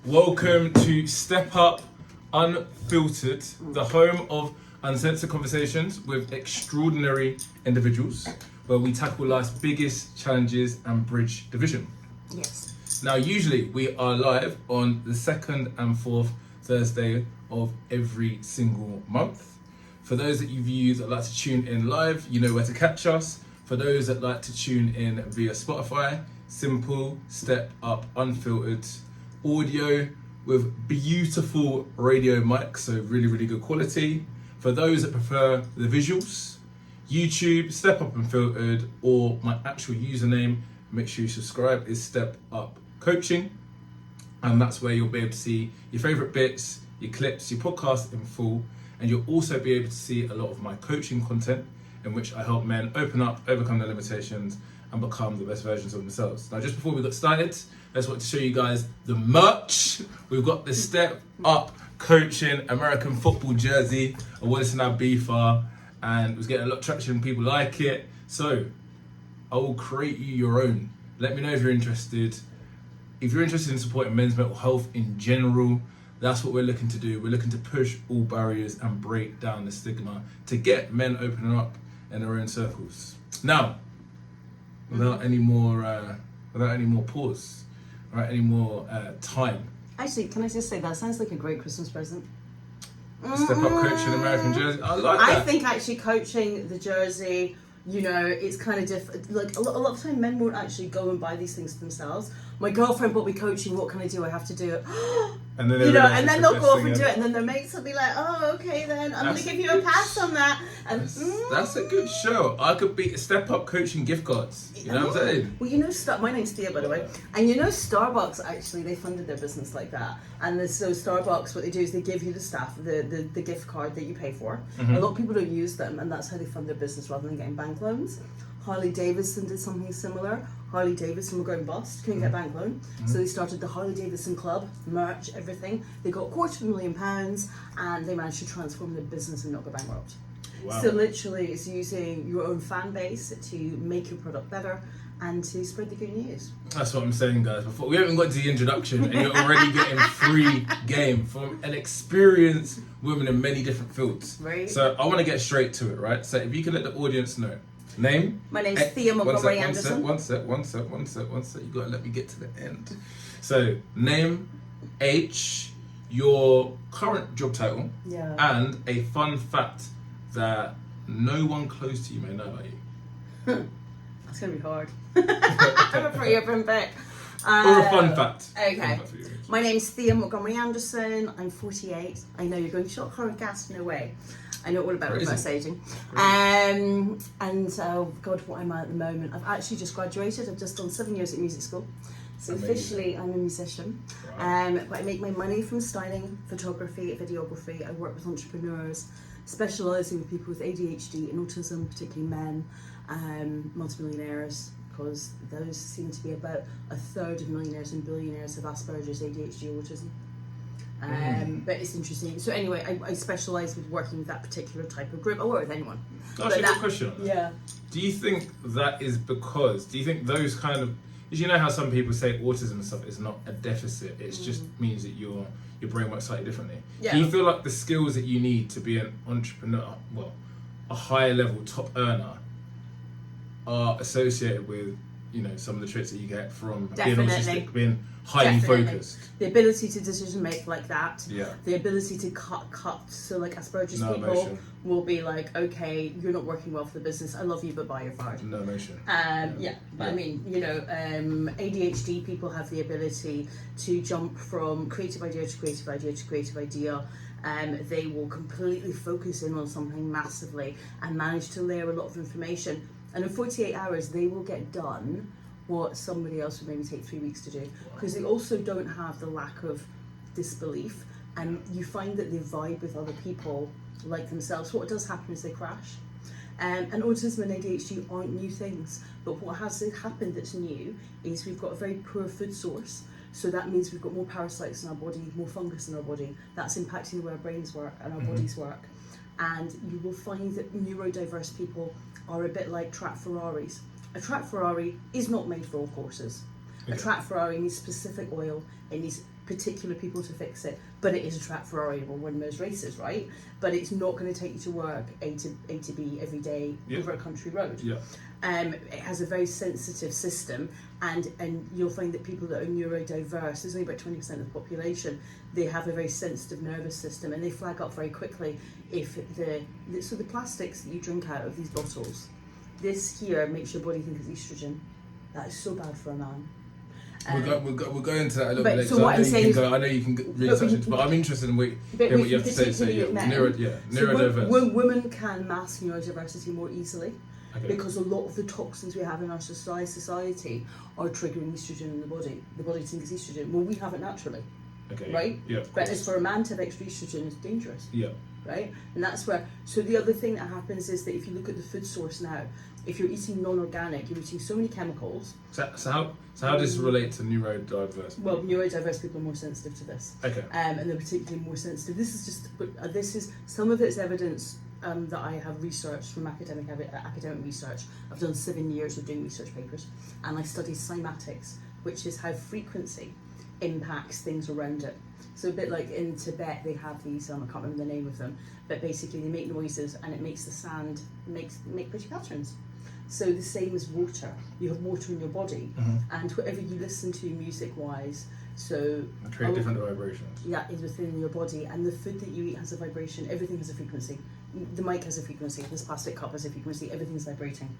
Welcome to Step Up Unfiltered, the home of uncensored conversations with extraordinary individuals, where we tackle life's biggest challenges and bridge division. Yes. Now, usually we are live on the second and fourth Thursday of every single month. For those that you view that like to tune in live, you know where to catch us. For those that like to tune in via Spotify, simple, Step Up Unfiltered audio with beautiful radio mics, so really, really good quality. For those that prefer the visuals, YouTube, Step Up Unfiltered, or my actual username, make sure you subscribe, is Step Up Coaching. And that's where you'll be able to see your favorite bits, your clips, your podcast in full. And you'll also be able to see a lot of my coaching content in which I help men open up, overcome their limitations, and become the best versions of themselves. Now, just before we get started, I just want to show you guys the merch. We've got the Step Up Coaching American football jersey. I wanted to now be far, and it was getting a lot of traction. People like it. So I will create you your own. Let me know if you're interested. If you're interested in supporting men's mental health in general, that's what we're looking to do. We're looking to push all barriers and break down the stigma to get men opening up in their own circles. Now, without any more pause, right? Any more time. Actually, can I just say that sounds like a great Christmas present? Step Up Coaching American jersey. I like that. I think actually coaching the jersey, you know, it's kind of different. Like a lot of time, men won't actually go and buy these things themselves. My girlfriend bought me coaching. What can I do? I have to do it. And then they'll go off and do it, and then their mates will be like, "Oh, okay, then I'm gonna give you a pass on that." And that's a good show. I could be Step Up Coaching gift cards. You know what I'm saying? Well, you know, my name's Thea, by the way, and you know, Starbucks actually they funded their business like that. And so Starbucks, what they do is they give you the staff the gift card that you pay for. Mm-hmm. A lot of people don't use them, and that's how they fund their business rather than getting bank loans. Harley Davidson did something similar. Harley Davidson were going bust, couldn't get bank loan, so they started the Harley Davidson Club, merch, everything. They got £250,000, and they managed to transform their business and not go bankrupt. Wow. So literally, it's using your own fan base to make your product better and to spread the good news. That's what I'm saying, guys. Before we haven't got to the introduction, and you're already getting free game from an experienced woman in many different fields. Right. So I want to get straight to it, right? So if you can let the audience know. Name? My name's Thea Montgomery Anderson. One sec. You gotta let me get to the end. So, name, age, your current job title, and a fun fact that no one close to you may know about you. That's gonna be hard. I'm a pretty open book. Or a fun fact. Okay. Fun fact for you. My name's Thea Montgomery Anderson. I'm 48. I know you're going, shot her gas, no way. I know all about reverse aging. God, what am I at the moment? I've actually just graduated. I've just done 7 years at music school. So amazing. Officially I'm a musician. Right. But I make my money from styling, photography, videography. I work with entrepreneurs, specialising with people with ADHD and autism, particularly men, multimillionaires, because those seem to be about a third of millionaires and billionaires have Asperger's, ADHD, or autism. But it's interesting. So anyway, I specialise with working with that particular type of group. I work with anyone. Actually, a good question. Yeah. Do you think that is because, do you think those kind of, because you know how some people say autism and stuff is not a deficit, it just means that your brain works slightly differently. Yeah. Do you feel like the skills that you need to be an entrepreneur, well, a higher level top earner, are associated with, you know, some of the traits that you get from being autistic, being highly focused? The ability to decision make like that. Yeah. The ability to cut. So like Asperger's No people emotion. will be like, okay, you're not working well for the business. I love you, but bye, you're fired. No emotion. But I mean, you know, ADHD people have the ability to jump from creative idea to creative idea to creative idea. They will completely focus in on something massively and manage to layer a lot of information. And in 48 hours, they will get done what somebody else would maybe take 3 weeks to do, because they also don't have the lack of disbelief, and you find that they vibe with other people like themselves. What does happen is they crash. And autism and ADHD aren't new things, but what has happened that's new is we've got a very poor food source. So that means we've got more parasites in our body, more fungus in our body. That's impacting the way our brains work and our bodies work. And you will find that neurodiverse people are a bit like track Ferraris. A track Ferrari is not made for all courses. A track Ferrari needs specific oil, it needs particular people to fix it, but it is a track Ferrari will win most races, right? But it's not going to take you to work A to B every day over a country road. Yeah. It has a very sensitive system, and you'll find that people that are neurodiverse, there's only about 20% of the population, they have a very sensitive nervous system, and they flag up very quickly if the plastics that you drink out of these bottles, this here makes your body think it's estrogen. That is so bad for a man. We'll go into that a little bit later. So what I'm saying is, I know you can really touch into, but I'm interested in what you have to say. So neurodiverse. So women can mask neurodiversity more easily. Okay. Because a lot of the toxins we have in our society are triggering estrogen in the body. The body thinks it's estrogen. Well, we have it naturally. Okay. Right? Yeah. But as for a man to have extra estrogen, it's dangerous. Yeah. Right? And that's where. So the other thing that happens is that if you look at the food source now, if you're eating non-organic, you're eating so many chemicals. So how does this relate to neurodiverse? Well, neurodiverse people are more sensitive to this. Okay. And they're particularly more sensitive. This is some of it's evidence that I have researched from academic research. I've done 7 years of doing research papers, and I studied cymatics, which is how frequency impacts things around it. So a bit like in Tibet, they have these, I can't remember the name of them, but basically they make noises and it makes the sand make pretty patterns. So the same as water. You have water in your body, and whatever you listen to music-wise, so create different vibrations. Yeah, is within your body, and the food that you eat has a vibration. Everything has a frequency. The mic has a frequency. This plastic cup has a frequency. Everything's vibrating,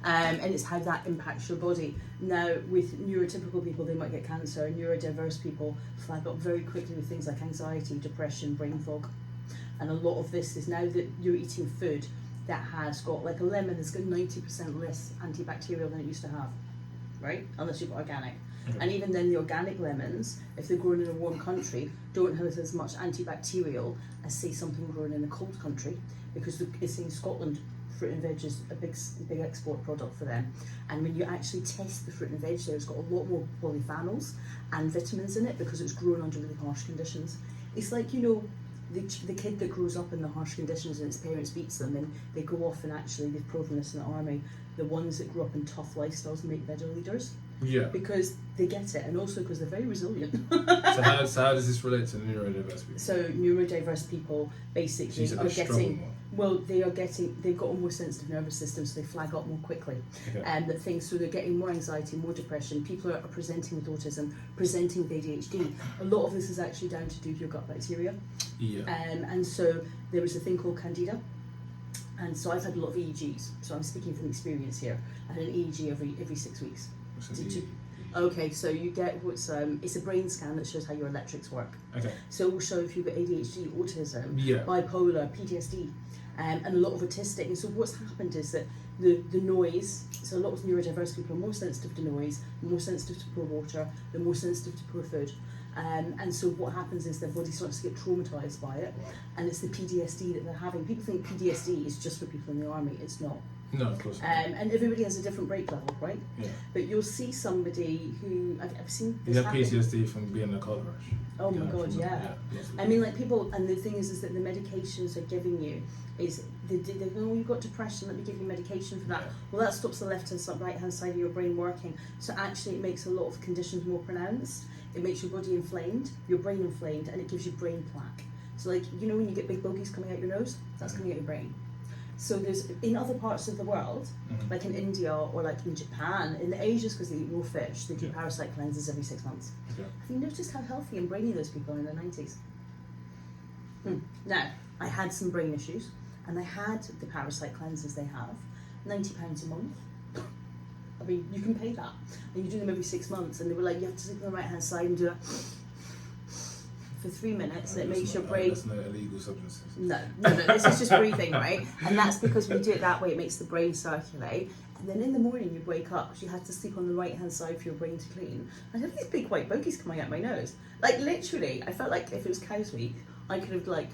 and it's how that impacts your body. Now, with neurotypical people, they might get cancer. Neurodiverse people flag up very quickly with things like anxiety, depression, brain fog, and a lot of this is now that you're eating food that has got, like a lemon has got 90% less antibacterial than it used to have, right? Unless you've got organic. And even then, the organic lemons, if they're grown in a warm country, don't have as much antibacterial as, say, something grown in a cold country, because it's in Scotland, fruit and veg is a big export product for them. And when you actually test the fruit and veg there, it's got a lot more polyphenols and vitamins in it because it's grown under really harsh conditions. It's like, the kid that grows up in the harsh conditions and its parents beats them, and they go off and actually, they've proven this in the army, the ones that grew up in tough lifestyles make better leaders. Yeah. Because they get it, and also because they're very resilient. So how does this relate to neurodiverse people? So neurodiverse people basically are getting, they've got a more sensitive nervous system, so they flag up more quickly. So they're getting more anxiety, more depression. People are presenting with autism, presenting with ADHD. A lot of this is actually down to do with your gut bacteria. Yeah. And so there was a thing called Candida. And so I've had a lot of EEGs, so I'm speaking from experience here. I had an EEG every 6 weeks. Okay, so you get what's it's a brain scan that shows how your electrics work. Okay. So it will show if you've got ADHD, autism, bipolar, PTSD, and a lot of autistic. And so what's happened is that the noise. So a lot of neurodiverse people are more sensitive to noise, more sensitive to poor water, they're more sensitive to poor food. And so what happens is their body starts to get traumatised by it, and it's the PTSD that they're having. People think PTSD is just for people in the army. It's not. No, of course not. And everybody has a different break level, right? Yeah. But you'll see somebody who I've seen this happen. PTSD from being in a car crash. Oh my God, yeah. I mean, like people, and the thing is that the medications they're giving you is they go, oh, you've got depression, let me give you medication for that. Yeah. Well, that stops the left hand side, right hand side of your brain working. So actually, it makes a lot of conditions more pronounced. It makes your body inflamed, your brain inflamed, and it gives you brain plaque. So, like, when you get big bogies coming out your nose, that's coming out your brain. So there's, in other parts of the world, like in India or like in Japan, in the Asians, because they eat raw fish, they do parasite cleanses every 6 months. Yeah. Have you noticed how healthy and brainy those people are in their 90s? Now, I had some brain issues, and I had the parasite cleanses they have, £90 a month. I mean, you can pay that, and you do them every 6 months, and they were like, you have to sleep on the right hand side and do it for 3 minutes, and it makes your brain. That's no illegal substances. No, this is just breathing, right? And that's because we do it that way, it makes the brain circulate. And then in the morning you'd wake up, because you had to sleep on the right hand side for your brain to clean. I have these big white bogies coming out my nose. Like, literally, I felt like if it was Cow's Week, I could have, like,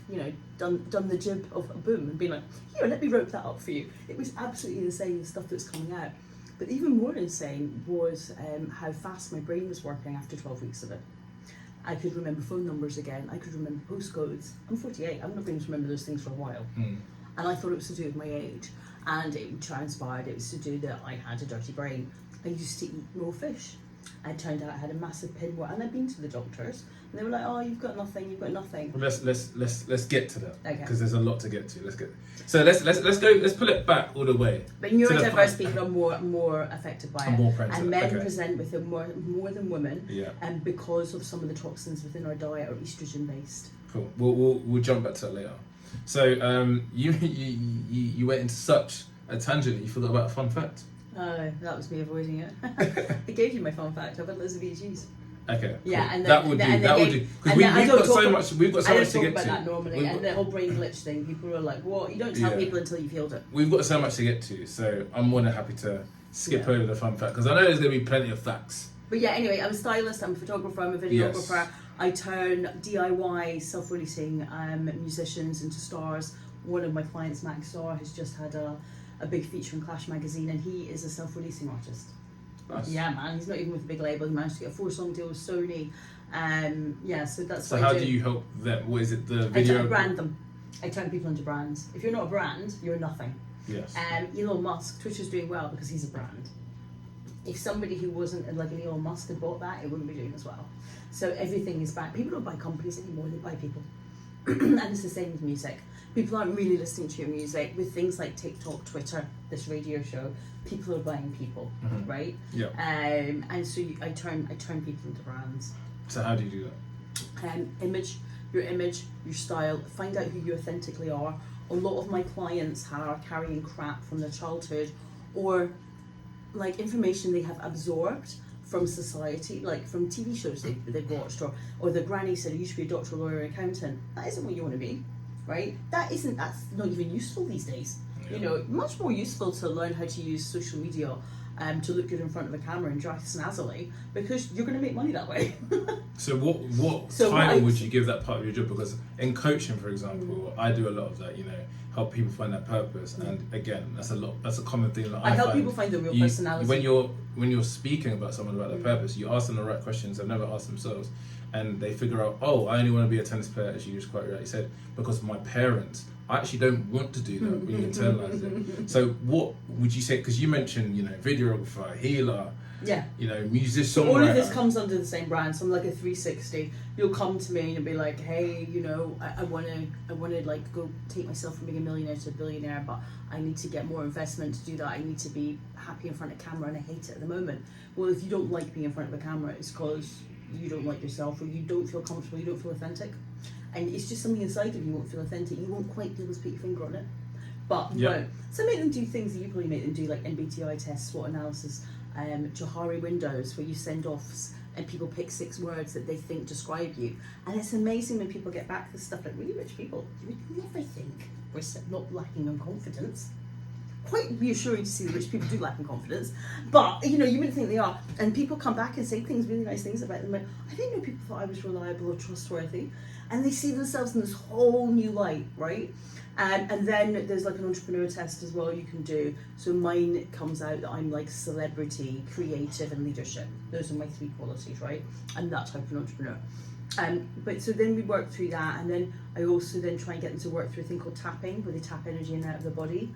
done the jib of a boom and been like, here, let me rope that up for you. It was absolutely insane, the stuff that's coming out. But even more insane was how fast my brain was working after 12 weeks of it. I could remember phone numbers again, I could remember postcodes. I'm 48, I'm not going to remember those things for a while. And I thought it was to do with my age. And it transpired it was to do that I had a dirty brain. I used to eat raw fish. It turned out I had a massive pinworm, and I'd been to the doctors, and they were like, "Oh, you've got nothing. You've got nothing." Let's get to that, Okay. because there's a lot to get to. Let's go. Let's pull it back all the way. But neurodiverse people are more affected by it, more prone to and it, men okay. present with it more than women, Yeah. and because of some of the toxins within our diet are estrogen based. Cool. We'll jump back to that later. So you went into such a tangent that you forgot about a fun fact. Oh, that was me avoiding it. I gave you my fun fact. I've had loads of VGs. Okay. Yeah, cool. and that would do. Because we've got so much to I don't get talk to. about that normally, and the whole brain glitch thing. People are like, "What? You don't tell people until you've healed it." We've got so much to get to, so I'm more than happy to skip over the fun fact, because I know there's going to be plenty of facts. But yeah, anyway, I'm a stylist, I'm a photographer, I'm a videographer. Yes. I turn DIY self-releasing musicians into stars. One of my clients, Max Starr, has just had a big feature in Clash magazine, and he is a self-releasing artist. Nice. Yeah, man, he's not even with a big label. He managed to get a 4-song deal with Sony. Yeah, so that's So what how I do you help them? What is it? The video? I brand them. I turn people into brands. If you're not a brand, you're nothing. Yes. Elon Musk, Twitter's doing well because he's a brand. If somebody who wasn't like an Elon Musk had bought that, it wouldn't be doing as well. So everything is back. People don't buy companies anymore, they buy people. And it's the same with music. People aren't really listening to your music. With things like TikTok, Twitter, this radio show, people are buying people, right? Yeah. And so I turn people into brands. So how do you do that? Image, your style. Find out who you authentically are. A lot of my clients are carrying crap from their childhood, or like information they have absorbed from society, like from TV shows they've watched, or the granny said you should be a doctor, lawyer, accountant. That isn't what you want to be, right? That's not even useful these days. Yeah. You know, much more useful to learn how to use social media to look good in front of a camera and dress snazzily, because you're going to make money that way. So what title would you give that part of your job? Because in coaching, for example, I do a lot of that, you know, help people find that purpose. And again, that's a common thing that I help find. people find their real personality. When you're speaking about someone about their purpose, you ask them the right questions they've never asked themselves, and they figure out, oh, I only want to be a tennis player, as you just quite rightly said, because of my parents. I actually don't want to do that when you internalize it. So what would you say, because you mentioned, you know, videographer, healer, yeah, you know, musician. So all of this comes under the same brand. So I'm like a 360. You'll come to me and you'll be like, hey, you know, I want to like go take myself from being a millionaire to a billionaire, but I need to get more investment to do that. I need to be happy in front of camera, and I hate it at the moment. Well, if you don't like being in front of a camera, it's because you don't like yourself, or you don't feel comfortable, you don't feel authentic, and it's just something inside of you won't feel authentic. You won't quite be able to put your finger on it, but you won't. So make them do things that you probably make them do, like MBTI tests, SWOT analysis, Johari windows, where you send off and people pick 6 words that they think describe you. And it's amazing when people get back to stuff like really rich people. You would never think we're not lacking in confidence. Quite reassuring to see that rich people do lack in confidence, but you know, you wouldn't think they are. And people come back and say things, really nice things about them. Like, I didn't know people thought I was reliable or trustworthy, and they see themselves in this whole new light, right? And then there's like an entrepreneur test as well you can do. So mine comes out that I'm like celebrity, creative, and leadership. Those are my 3 qualities, right? I'm that type of entrepreneur. But so then we work through that, and then I also then try and get them to work through a thing called tapping, where they tap energy in and out of the body.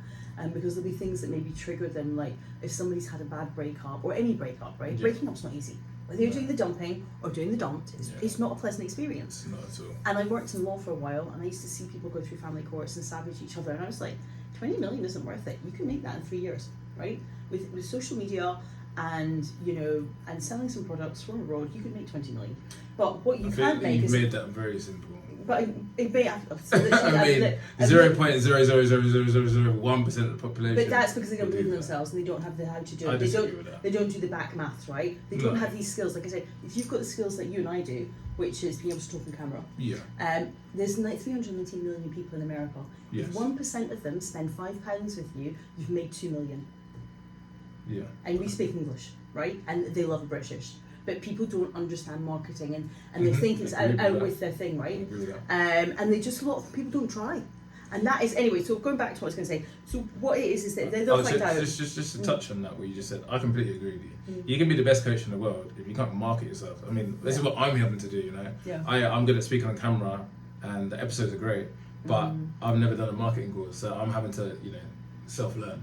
Because there'll be things that maybe trigger them, like if somebody's had a bad breakup, or any breakup, right? Yeah. Breaking up's not easy. Whether you're doing the dumping or doing the dumped, it's not a pleasant experience. Not at all. And I worked in law for a while, and I used to see people go through family courts and savage each other, and I was like, 20 million isn't worth it. You can make that in 3 years, right? With social media and, you know, and selling some products from abroad, you can make 20 million. But what you can't make is... You made that very simple. But it may have, so I mean, 0.00001% of the population. But that's because they don't believe in themselves, and they don't have the how to do it. They don't do the back maths, right? They don't have these skills. Like I said, if you've got the skills that you and I do, which is being able to talk on camera. Yeah. There's like 319 million people in America. Yes. If 1% of them spend £5 with you, you've made 2 million. Yeah. And we speak English, right? And they love British. But people don't understand marketing, and they think it's out with their thing, right? And they just, a lot of people don't try. And that is, anyway, so going back to what I was going to say, so what it is that they'll find out. Just to touch on that, what you just said, I completely agree with you. You can be the best coach in the world if you can't market yourself. I mean, this is what I'm having to do, you know? Yeah. I'm good at speaking on camera, and the episodes are great, but I've never done a marketing course, so I'm having to, you know, self-learn.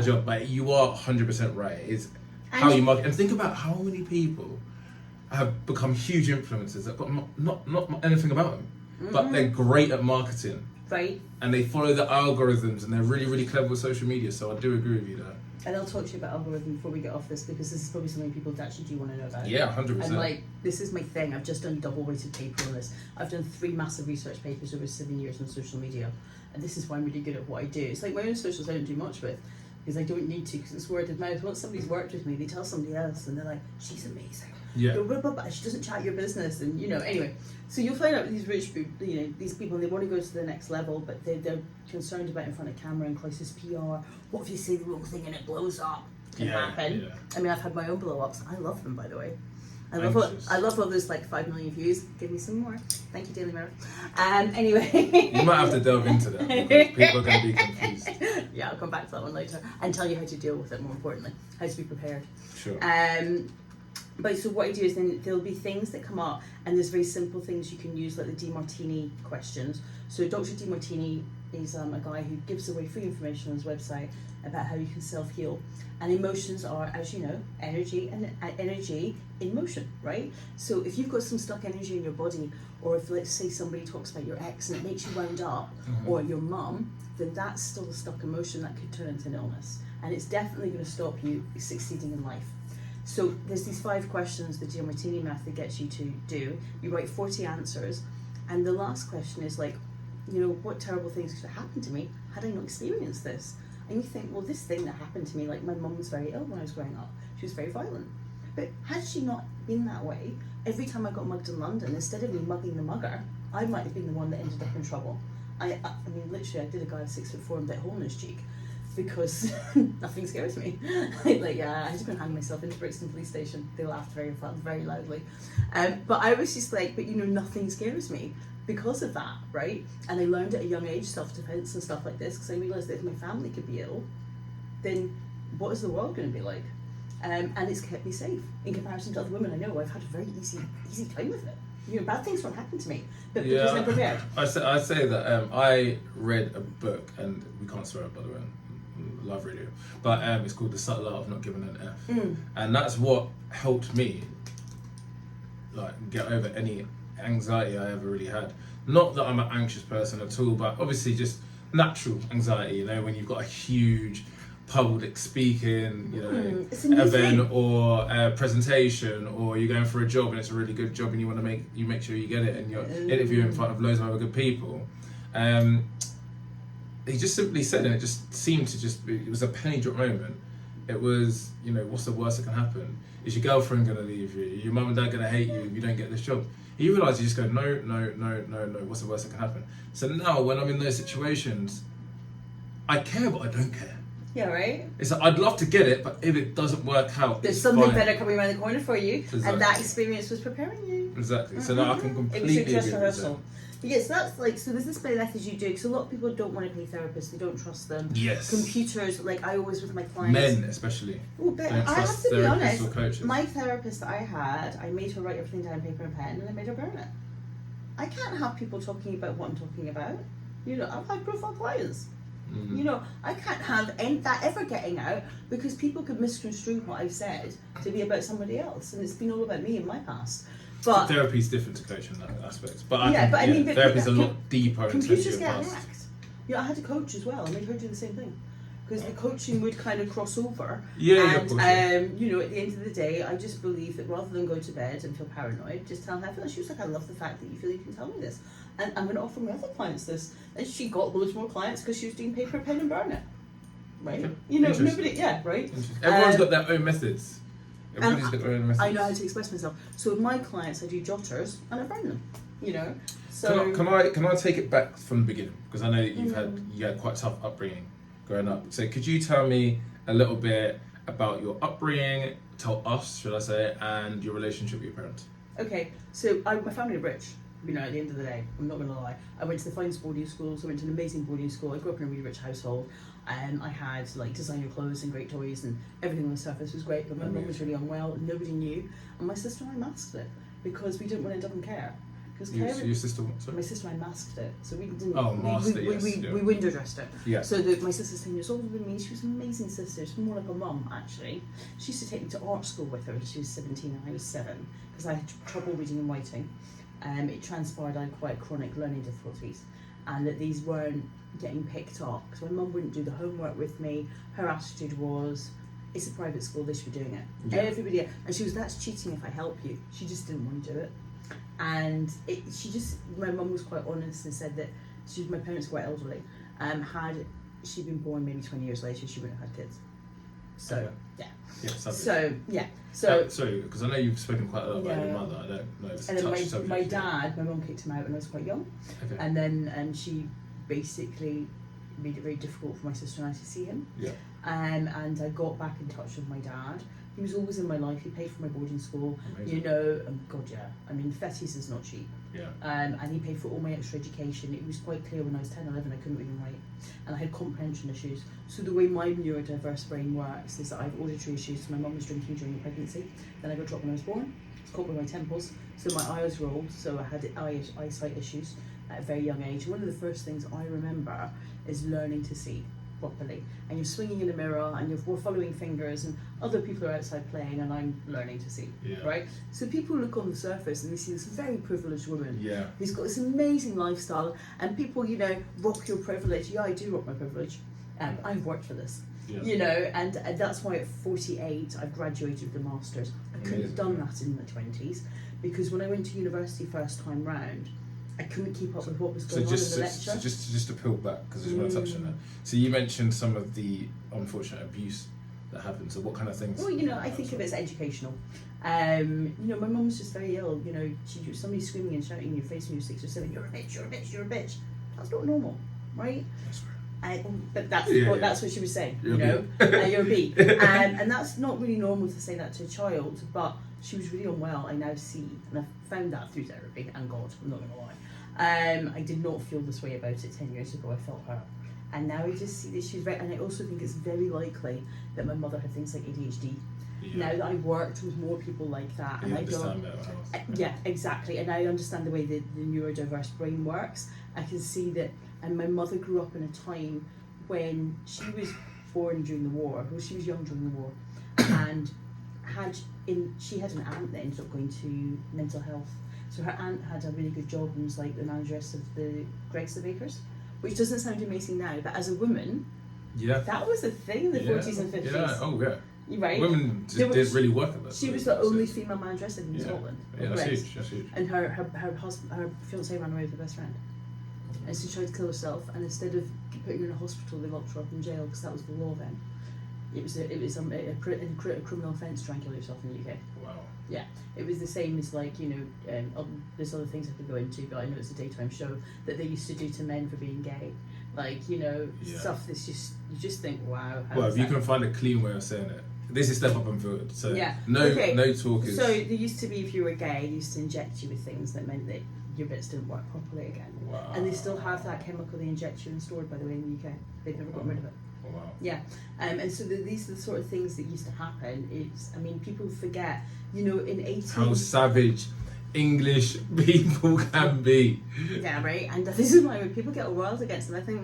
Job, but you are 100% right. It's how you market. And think about how many people have become huge influencers that got not anything about them, but they're great at marketing. Right. And they follow the algorithms, and they're really, really clever with social media. So I do agree with you there. And I'll talk to you about algorithm before we get off this, because this is probably something people actually do want to know about. Yeah, 100%. And like, this is my thing. I've just done double-weighted paper on this. I've done 3 massive research papers over 7 years on social media, and this is why I'm really good at what I do. It's like my own socials I don't do much with, because I don't need to, because it's word of mouth. Once somebody's worked with me, they tell somebody else, and they're like, she's amazing. Yeah. She doesn't chat your business, and anyway. So you'll find out with these rich people, these people, they want to go to the next level, but they're concerned about in front of camera and crisis PR. What if you say the wrong thing and it blows up? Can happen. Yeah. I mean, I've had my own blow ups. I love them, by the way. I love all those like 5 million views. Give me some more. Thank you, Daily Mirror. Anyway. You might have to delve into that, because people are going to be confused. Yeah, I'll come back to that one later and tell you how to deal with it. More importantly, how to be prepared. Sure. But so what I do is then there'll be things that come up, and there's very simple things you can use, like the DeMartini questions. So Dr. DeMartini is a guy who gives away free information on his website about how you can self-heal. And emotions are, as you know, energy and energy in motion, right? So if you've got some stuck energy in your body, or if, let's say, somebody talks about your ex and it makes you wound up, or your mum, then that's still a stuck emotion that could turn into an illness. And it's definitely going to stop you succeeding in life. So there's these 5 questions the DeMartini method gets you to do. You write 40 answers, and the last question is like, what terrible things could have happened to me had I not experienced this? And you think, well, this thing that happened to me, like my mum was very ill when I was growing up. She was very violent. But had she not been that way, every time I got mugged in London, instead of me mugging the mugger, I might have been the one that ended up in trouble. I mean, literally, I did a guy 6'4" and bit a hole in his cheek, because nothing scares me. I had to go and hang myself into Brixton Police Station. They laughed very loudly. But I was just like, nothing scares me because of that, right? And I learned at a young age self-defense and stuff like this, because I realized that if my family could be ill, then what is the world going to be like? And it's kept me safe in comparison to other women I know. I've had a very easy time with it. Bad things don't happen to me, but because I'm prepared. I say that I read a book, and we can't swear, by the way, on live radio, but it's called The Subtle Art of Not Giving an F, and that's what helped me get over any anxiety I ever really had. Not that I'm an anxious person at all, but obviously just natural anxiety, when you've got a huge public speaking, event or a presentation, or you're going for a job and it's a really good job and you want to make sure you get it, and you're interviewing in front of loads of other good people. He just simply said, and it just seemed to it was a penny drop moment. It was, what's the worst that can happen? Is your girlfriend going to leave you? Your mum and dad going to hate you if you don't get this job? You realise you just go, no, what's the worst that can happen? So now when I'm in those situations, I care, but I don't care. Yeah, right? It's like, I'd love to get it, but if it doesn't work out, there's something better coming around the corner for you, and that experience was preparing you. Exactly. So now I can completely It was agree with that. Yes, that's so there's this method you do, because a lot of people don't want to pay therapists, they don't trust them. Yes. Computers, I always with my clients. Men especially. Oh, but I have to be honest, my therapist that I had, I made her write everything down on paper and pen, and I made her burn it. I can't have people talking about what I'm talking about. I've had profile clients. I can't have that ever getting out, because people could misconstrue what I've said to be about somebody else, and it's been all about me in my past. But therapy is different to coaching in that aspect. But therapy is a lot deeper. Computers get hacked. I had a coach as well. I made her do the same thing, because the coaching would kind of cross over. At the end of the day, I just believe that rather than go to bed and feel paranoid, just tell her how I feel. She was like, I love the fact that you feel you can tell me this, and I'm going to offer my other clients this. And she got loads more clients because she was doing paper, pen, and burn it. Right? Okay. Nobody. Yeah, right. Everyone's got their own methods. Everybody's got their own methods. I know how to express myself. So with my clients, I do jotters and I burn them. So can I take it back from the beginning, because I know that you had quite a tough upbringing growing up. So could you tell me a little bit about your upbringing? Tell us, should I say, and your relationship with your parents. Okay, so my family are rich. At the end of the day, I'm not going to lie. I went to the finest boarding schools. I went to an amazing boarding school. I grew up in a really rich household, and I had designer clothes and great toys, and everything on the surface was great. But my mum was really unwell, and nobody knew. And my sister and I masked it, because we didn't want to end up in care. Because your sister, sorry? My sister and I masked it, so we didn't. We window dressed her. Yeah. So my sister's 10 years older than me. She was an amazing sister. She's more like a mum, actually. She used to take me to art school with her when she was 17 and I was 7, because I had trouble reading and writing. It transpired I had quite chronic learning difficulties, and that these weren't getting picked up because my mum wouldn't do the homework with me. Her attitude was, it's a private school, they should be doing it. Yeah. Everybody, and she was, that's cheating if I help you. She just didn't want to do it. And my mum was quite honest and said that my parents were quite elderly. Had she been born maybe 20 years later, she wouldn't have had kids. So, sorry, because I know you've spoken quite a lot about your mother. I don't know. And then my dad, my mum kicked him out when I was quite young. Okay. And she basically made it very difficult for my sister and I to see him. Yeah. And I got back in touch with my dad. He was always in my life. He paid for my boarding school. Amazing. You know, God, yeah. I mean, Fetties is not cheap. Yeah. And he paid for all my extra education. It was quite clear when I was 10, 11, I couldn't read and write. And I had comprehension issues. So the way my neurodiverse brain works is that I have auditory issues. So my mum was drinking during the pregnancy. Then I got dropped when I was born. It's caught with my temples. So my eyes rolled. So I had eyesight issues at a very young age. One of the first things I remember is learning to see properly, and you're swinging in a mirror and you're following fingers and other people are outside playing and I'm learning to see, right? So people look on the surface and they see this very privileged woman who's got this amazing lifestyle, and people, you know, rock your privilege. Yeah, I do rock my privilege. I've worked for this, you know, and that's why at 48 I've graduated with a master's. I couldn't have done that in my 20s because when I went to university first time round, I couldn't keep up with what was going on in the lecture. So just to peel back, because I just want to touch on that. So you mentioned some of the unfortunate abuse that happened. So what kind of things? Well, you know, I think of it as educational. You know, my mum was just very ill. You know, somebody screaming and shouting in your face when you're 6 or 7, you're a bitch, you're a bitch, you're a bitch. That's not normal, right? That's right. But that's what she was saying, you know, you're a B. And that's not really normal to say that to a child, but she was really unwell, I now see, and I found that through therapy, and God, I'm not going to lie. I did not feel this way about it 10 years ago, I felt hurt. And now I just see that she's very, and I also think it's very likely that my mother had things like ADHD. Now that I've worked with more people like that, and I don't, exactly, and I understand the way the neurodiverse brain works, I can see that. And my mother grew up in a time when she was born during the war, well, she was young during the war, and she had an aunt that ended up going to mental health. So her aunt had a really good job and was like the manageress of the Greggs the Bakers, which doesn't sound amazing now, but as a woman, that was a thing in the 40s and 50s. Yeah, oh yeah. Right? Women just didn't really work at that. She was the only female manageress in Scotland. Yeah, that's huge, that's huge. And her husband, her fiancé ran away with her best friend. And she tried to kill herself, and instead of putting her in a hospital, they locked her up in jail because that was the law then. It was a criminal offence to try and kill yourself in the UK. Wow. Yeah, it was the same as, like, you know, there's other things I could go into, but I know it's a daytime show, that they used to do to men for being gay. Like, you know, stuff that's just, you just think, wow. Well, if you can find a clean way of saying it. This is Step Up Unfiltered, so no talk is... So there used to be, if you were gay, they used to inject you with things that meant that your bits didn't work properly again. Wow. And they still have that chemical they inject you and stored, by the way, in the UK. They've never gotten rid of it. Wow. Yeah, and so these are the sort of things that used to happen. It's, I mean, people forget, you know, in 18... How savage English people can be. Yeah, right. And this is why when people get all wild against them, I think,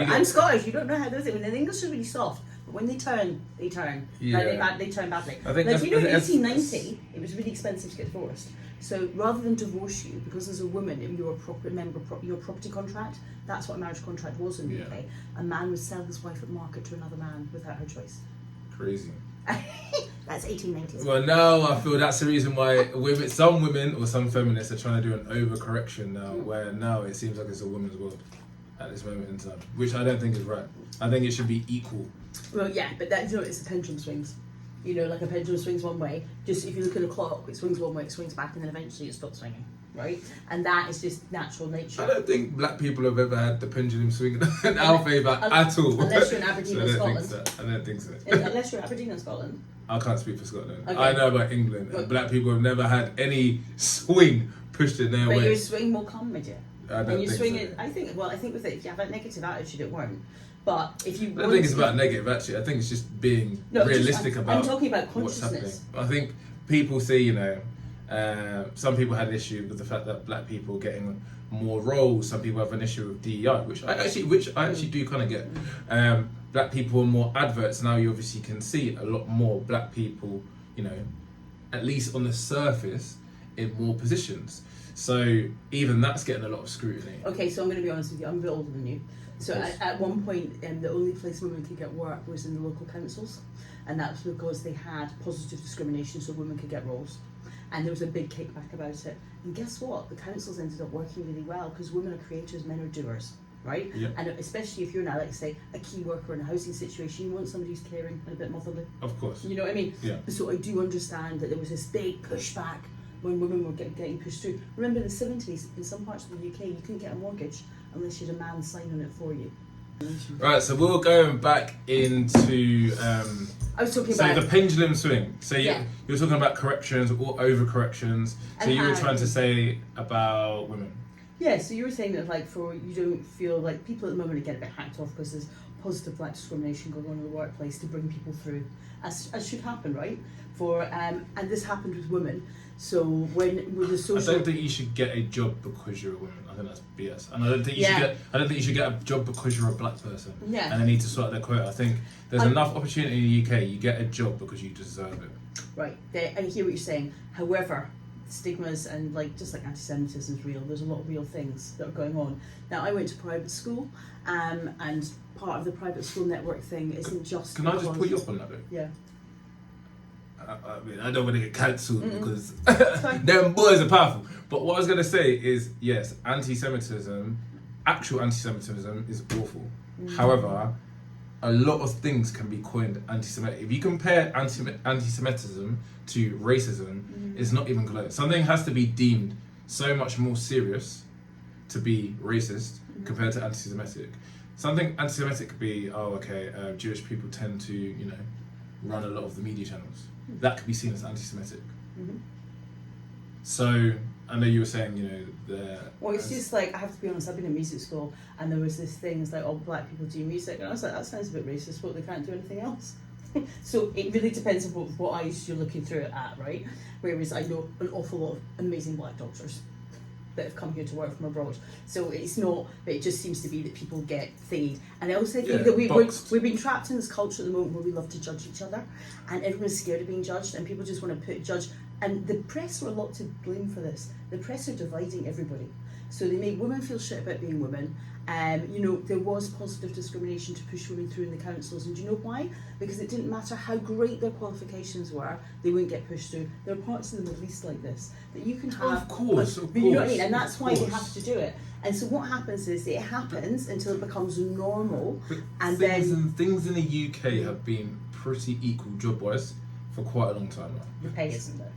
I'm Scottish, you don't know how those things. When the English are really soft, but when they turn. Yeah. Like, they turn badly. I think like, you know, in 1890, it was really expensive to get divorced. So rather than divorce you, because as a woman, you're a proper member, your property contract, that's what a marriage contract was in the UK. A man would sell his wife at market to another man without her choice. Crazy. That's 1890s. Well, now I feel that's the reason why some women or some feminists are trying to do an overcorrection now, where now it seems like it's a woman's world at this moment in time, which I don't think is right. I think it should be equal. Well, yeah, but that, you know, it's a pendulum swings. You know, like a pendulum swings one way. Just if you look at a clock, it swings one way, it swings back, and then eventually it stops swinging, right? And that is just natural nature. I don't think black people have ever had the pendulum swing in our favour at all. Unless you're in Aberdeen or Scotland. I don't think so. Unless you're in Aberdeen or Scotland. I can't speak for Scotland. Okay. I know about England. And black people have never had any swing pushed in their way. But your swing will come, my dear. I don't think so. I think with it, if you have a negative attitude, it won't. But if you I don't think it's about negative, actually. I think it's just being realistic about I'm talking about what's consciousness. happening. I think people see, you know, Some people had an issue with the fact that black people getting more roles. Some people have an issue with DEI, which I actually do kind of get. Black people are more adverts. Now you obviously can see a lot more black people, you know, at least on the surface, in more positions. So even that's getting a lot of scrutiny. Okay, so I'm going to be honest with you. I'm a bit older than you. So at one point, the only place women could get work was in the local councils, and that's because they had positive discrimination, so women could get roles. And there was a big kickback about it. And guess what? The councils ended up working really well because women are creators, men are doers, right? Yeah. And especially if you're now, like say, a key worker in a housing situation, you want somebody who's caring and a bit motherly. Of course. You know what I mean? Yeah. So I do understand that there was this big pushback when women were getting pushed through. Remember in the 70s, in some parts of the UK, you couldn't get a mortgage unless you had a man sign on it for you. Right, so we're going back into I was talking so about the pendulum swing. So Yeah. you're talking about corrections or over corrections. So And you were how- trying to say about women. Yeah, so you were saying that like for you don't feel like people at the moment are getting a bit hacked off because there's positive black discrimination going on in the workplace to bring people through, as should happen, right? For and this happened with women. So when with the I social, don't think you should get a job because you're a woman. I think that's BS. And I don't think you Yeah. should get. I don't think you should get a job because you're a black person. Yeah. And they need to sort out their quota. I think there's enough opportunity in the UK. You get a job because you deserve it. right? I hear what you're saying. However, stigmas and like just like anti-Semitism is real. There's a lot of real things that are going on. Now I went to private school, and part of the private school network thing isn't just. Can I just put you up on that bit? Yeah. I mean, I don't want to get cancelled because fine. them boys are powerful. But what I was going to say is, yes, anti-Semitism, actual anti-Semitism is awful. However, a lot of things can be coined anti-Semitic. If you compare anti-Semitism to racism, it's not even close. Something has to be deemed so much more serious to be racist compared to anti-Semitic. Something anti-Semitic could be, Jewish people tend to, you know, run a lot of the media channels. That could be seen as anti-Semitic. So I know you were saying, you know, Well, it's just like I have to be honest. I've been in music school, and there was this thing. It's like, oh, black people do music, and I was like, that sounds a bit racist. What, they can't do anything else? So it really depends on what eyes you're looking through it at, right? Whereas I know an awful lot of amazing black doctors that have come here to work from abroad. So it's not, but it just seems to be that people get thingied. And I also think that we've been trapped in this culture at the moment where we love to judge each other, and everyone's scared of being judged, and people just want to judge. And the press are a lot to blame for this. The press are dividing everybody. So they make women feel shit about being women. You know, there was positive discrimination to push women through in the councils, and do you know why? Because it didn't matter how great their qualifications were, they wouldn't get pushed through. There are parts in the Middle East like this that you can have. Of course. You know what I mean? And that's why they have to do it. And so what happens is it happens until it becomes normal, and things in the UK have been pretty equal job-wise for quite a long time now. the pay isn't there.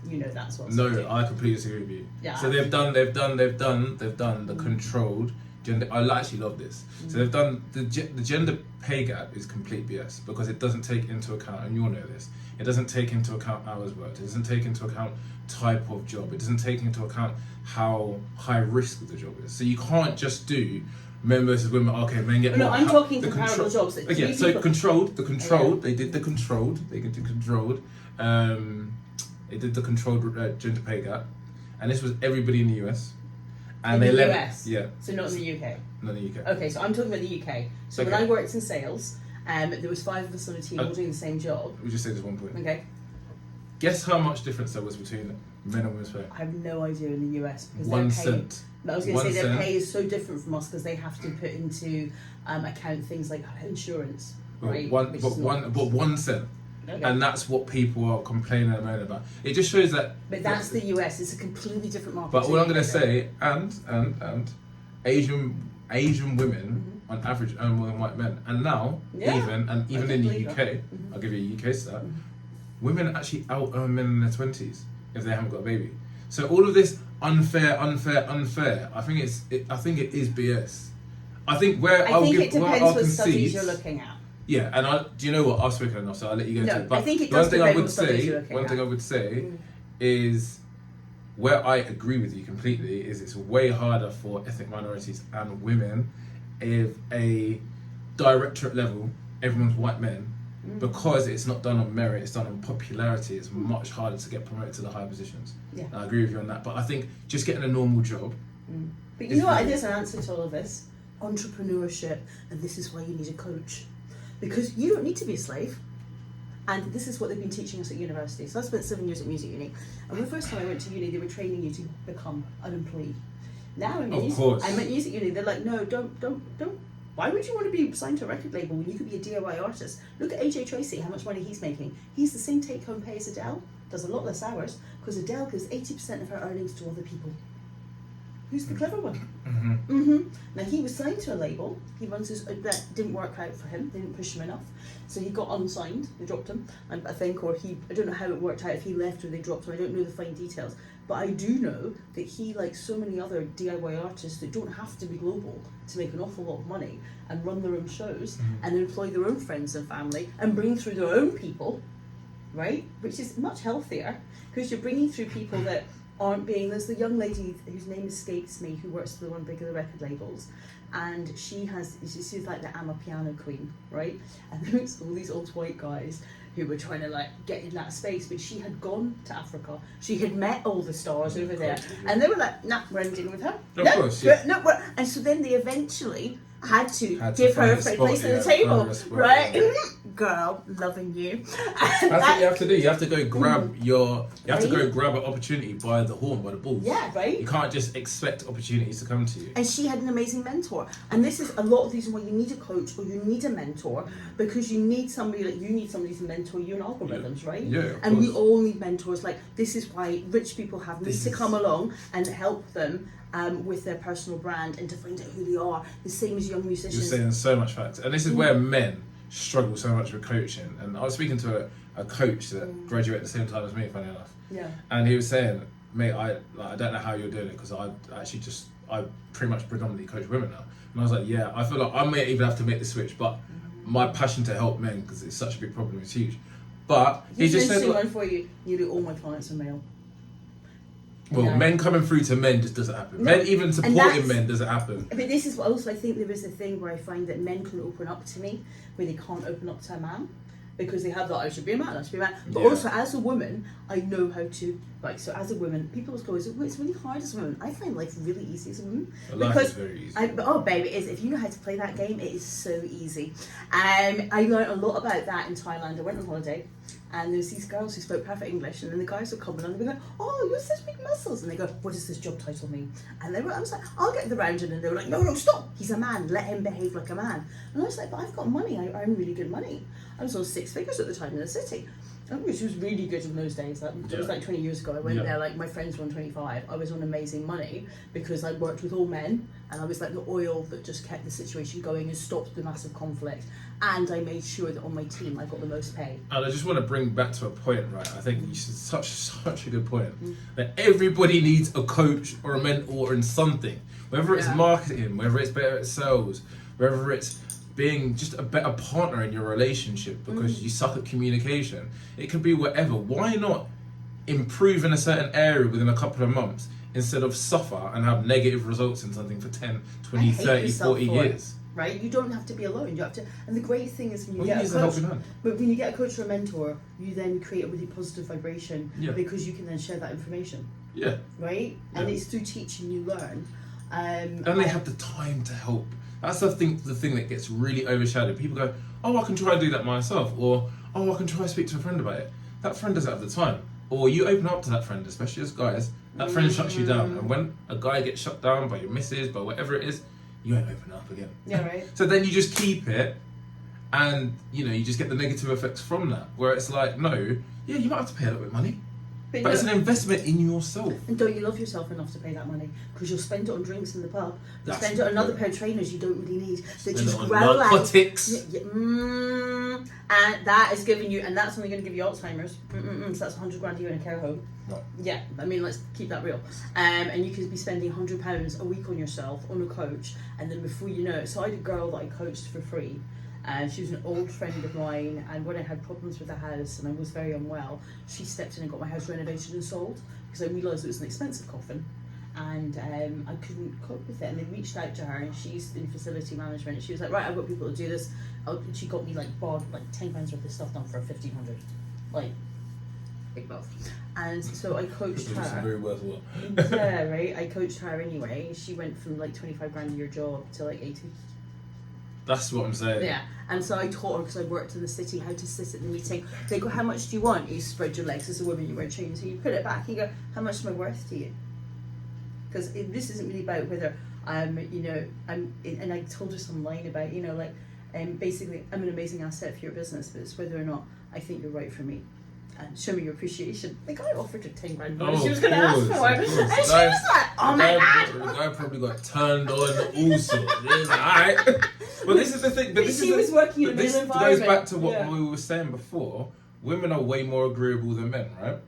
You know that's what's No, I completely disagree with you. Yeah. So they've done the controlled gender. I actually love this. So they've done the gender pay gap is complete BS because it doesn't take into account, and you'll know this. It doesn't take into account hours worked. It doesn't take into account type of job. It doesn't take into account how high risk the job is. So you can't just do men versus women. Okay, men get No, more. I'm talking comparable jobs. That Yeah, so people- controlled. Yeah. They did the controlled. They did the controlled. They did the controlled gender pay gap, and this was everybody in the US. And In they the let US? yeah, So not in the UK. not in the UK. Okay, so I'm talking about the UK. So when Okay. I worked in sales, there was 5 of us on a team all doing the same job. We just say this one point. Okay, Guess how much difference there was between men and women's pay? I have no idea in the US because 1 their pay. cent. I was going to 1 say their cent. pay is so different from us because they have to put into account things like insurance, right? Which is not- 1 cent. Okay. And that's what people are complaining and moaning about. It just shows that. But that's the US. It's a completely different market. But to what I'm the going to UK. say, and Asian women on average earn more than white men, and now Yeah, even I in can the believe UK, that. I'll give you a UK stat. Women actually out earn men in their 20s if they haven't got a baby. So all of this unfair. I think it is BS. I think where I I'll think give it depends where I'll what studies concede. you're looking at. Yeah, and do you know what? I've spoken enough, so I'll let you go No, into it. But I think it the one does thing I depend would what studies say, you're looking one thing at. I would say is where I agree with you completely is it's way harder for ethnic minorities and women if a directorate level everyone's white men because it's not done on merit, it's done on popularity. It's much harder to get promoted to the high positions. Yeah. And I agree with you on that. But I think just getting a normal job. But you know what? There's an answer to all of this: entrepreneurship, and this is why you need a coach, because you don't need to be a slave. And this is what they've been teaching us at university. So I spent 7 years at music uni, and the first time I went to uni, they were training you to become an employee. Now I'm at music uni. They're like, no, don't. Why would you want to be signed to a record label when you could be a DIY artist? Look at AJ Tracey, how much money he's making. He's the same take-home pay as Adele, does a lot less hours, because Adele gives 80% of her earnings to other people. Who's the clever one? Now he was signed to a label. He runs his, that didn't work out for him. They didn't push him enough, so he got unsigned. They dropped him, I think, or I don't know how it worked out. If he left or they dropped him, I don't know the fine details. But I do know that he, like so many other DIY artists that don't have to be global to make an awful lot of money and run their own shows and employ their own friends and family and bring through their own people, right? Which is much healthier, because you're bringing through people that aren't being. There's the young lady whose name escapes me who works for one big of the record labels, and she's like the I'm a piano queen, right? And there was all these old white guys who were trying to like get in that space, but she had gone to Africa. She had met all the stars over there, and they were like, "Nah, we're ending with her." Of course, yeah. No, and so then they eventually had to give her a place at the table, right? Girl, loving you. That's what you have to do. You have to go grab to go grab an opportunity by the horn, by the balls. Yeah, right. You can't just expect opportunities to come to you. And she had an amazing mentor. And this is a lot of the reason why you need a coach or you need a mentor, because you need somebody to mentor you in algorithms, right? Yeah. And we all need mentors. Like, this is why rich people have me to come along and help them with their personal brand and to find out who they are. The same as young musicians. You're saying so much facts. And this is where men struggle so much with coaching. And I was speaking to a coach that graduated at the same time as me, funny enough. Yeah. And he was saying, mate, I don't know how you're doing it, because I pretty much predominantly coach women now. And I was like, yeah, I feel like I may even have to make the switch, but my passion to help men, because it's such a big problem, is huge. But he just said, one for you. Nearly all my clients are male. Well, men coming through to men just doesn't happen. Men even supporting men doesn't happen. But this is what also I think there is a thing where I find that men can open up to me where they can't open up to a man, because they have that I should be a man, I should be a man. But also as a woman, I know how to, like, so as a woman, people always go, it's really hard as a woman. I find life really easy as a woman. Life is very easy. Oh baby, it is. If you know how to play that game, it is so easy. I learned a lot about that in Thailand. I went on holiday, and there was these girls who spoke perfect English, and then the guys would come along and they go, "Oh, you have such big muscles," and they go, "What does this job title mean?" And I was like, "I'll get the round," and they were like, "No, stop! He's a man. Let him behave like a man." And I was like, "But I've got money. I earn really good money. I was on 6 figures at the time in the city." Which was really good in those days. It was like 20 years ago. I went there, like my friends were on 25. I was on amazing money because I worked with all men, and I was like the oil that just kept the situation going and stopped the massive conflict. And I made sure that on my team I got the most pay. And I just want to bring back to a point, right? I think you said such a good point, that everybody needs a coach or a mentor in something, whether it's marketing, whether it's better at sales, whether it's being just a better partner in your relationship because you suck at communication. It could be whatever. Why not improve in a certain area within a couple of months instead of suffer and have negative results in something for 10, 20, 30, 40 years? Right? You don't have to be alone. You have to. And the great thing is when you get a coach, but when you get a coach or a mentor, you then create a really positive vibration because you can then share that information. Yeah. Right? And it's through teaching you learn. And they have the time to help. That's the thing that gets really overshadowed. People go, "Oh, I can try and do that myself," or "Oh, I can try and speak to a friend about it." That friend doesn't have the time. Or you open up to that friend, especially as guys, that friend shuts you down. And when a guy gets shut down by your missus, by whatever it is, you ain't open up again. Yeah, right. So then you just keep it, and you just get the negative effects from that. Where it's like, no, yeah, you might have to pay a little bit of money, but it's an investment in yourself. And don't you love yourself enough to pay that money? Because you'll spend it on drinks in the pub. You'll spend it on another pair of trainers you don't really need. That just growl out. Narcotics. And that is giving you, and that's only going to give you Alzheimer's. So that's 100 grand a year in a care home. Right. Yeah, I mean, let's keep that real. And you could be spending £100 a week on yourself, on a coach, and then before you know it, so I had a girl that I coached for free. She was an old friend of mine, and when I had problems with the house and I was very unwell, she stepped in and got my house renovated and sold because I realised it was an expensive coffin. and I couldn't cope with it. And they reached out to her, and she's in facility management. And she was like, right, I've got people to do this. She got me like £10 worth of stuff done for 1,500, like big buff. And so I coached her. Very worthwhile. Yeah, right. I coached her anyway. She went from like 25 grand a year job to like 80. That's what I'm saying. Yeah, and so I taught her, because I worked in the city, how to sit at the meeting. They go, how much do you want? You spread your legs as a woman, you wear chains. So you put it back, you go, how much am I worth to you? Because this isn't really about whether and I told her some line about, basically, I'm an amazing asset for your business, but it's whether or not I think you're right for me. And show me your appreciation. The guy offered her 10 grand more. She was going to ask for it. And she was like, oh my God. The guy probably got turned on all sorts. He was like, alright. But this is the thing. But she was working in a male environment. This goes back to what we were saying before. Women are way more agreeable than men, right?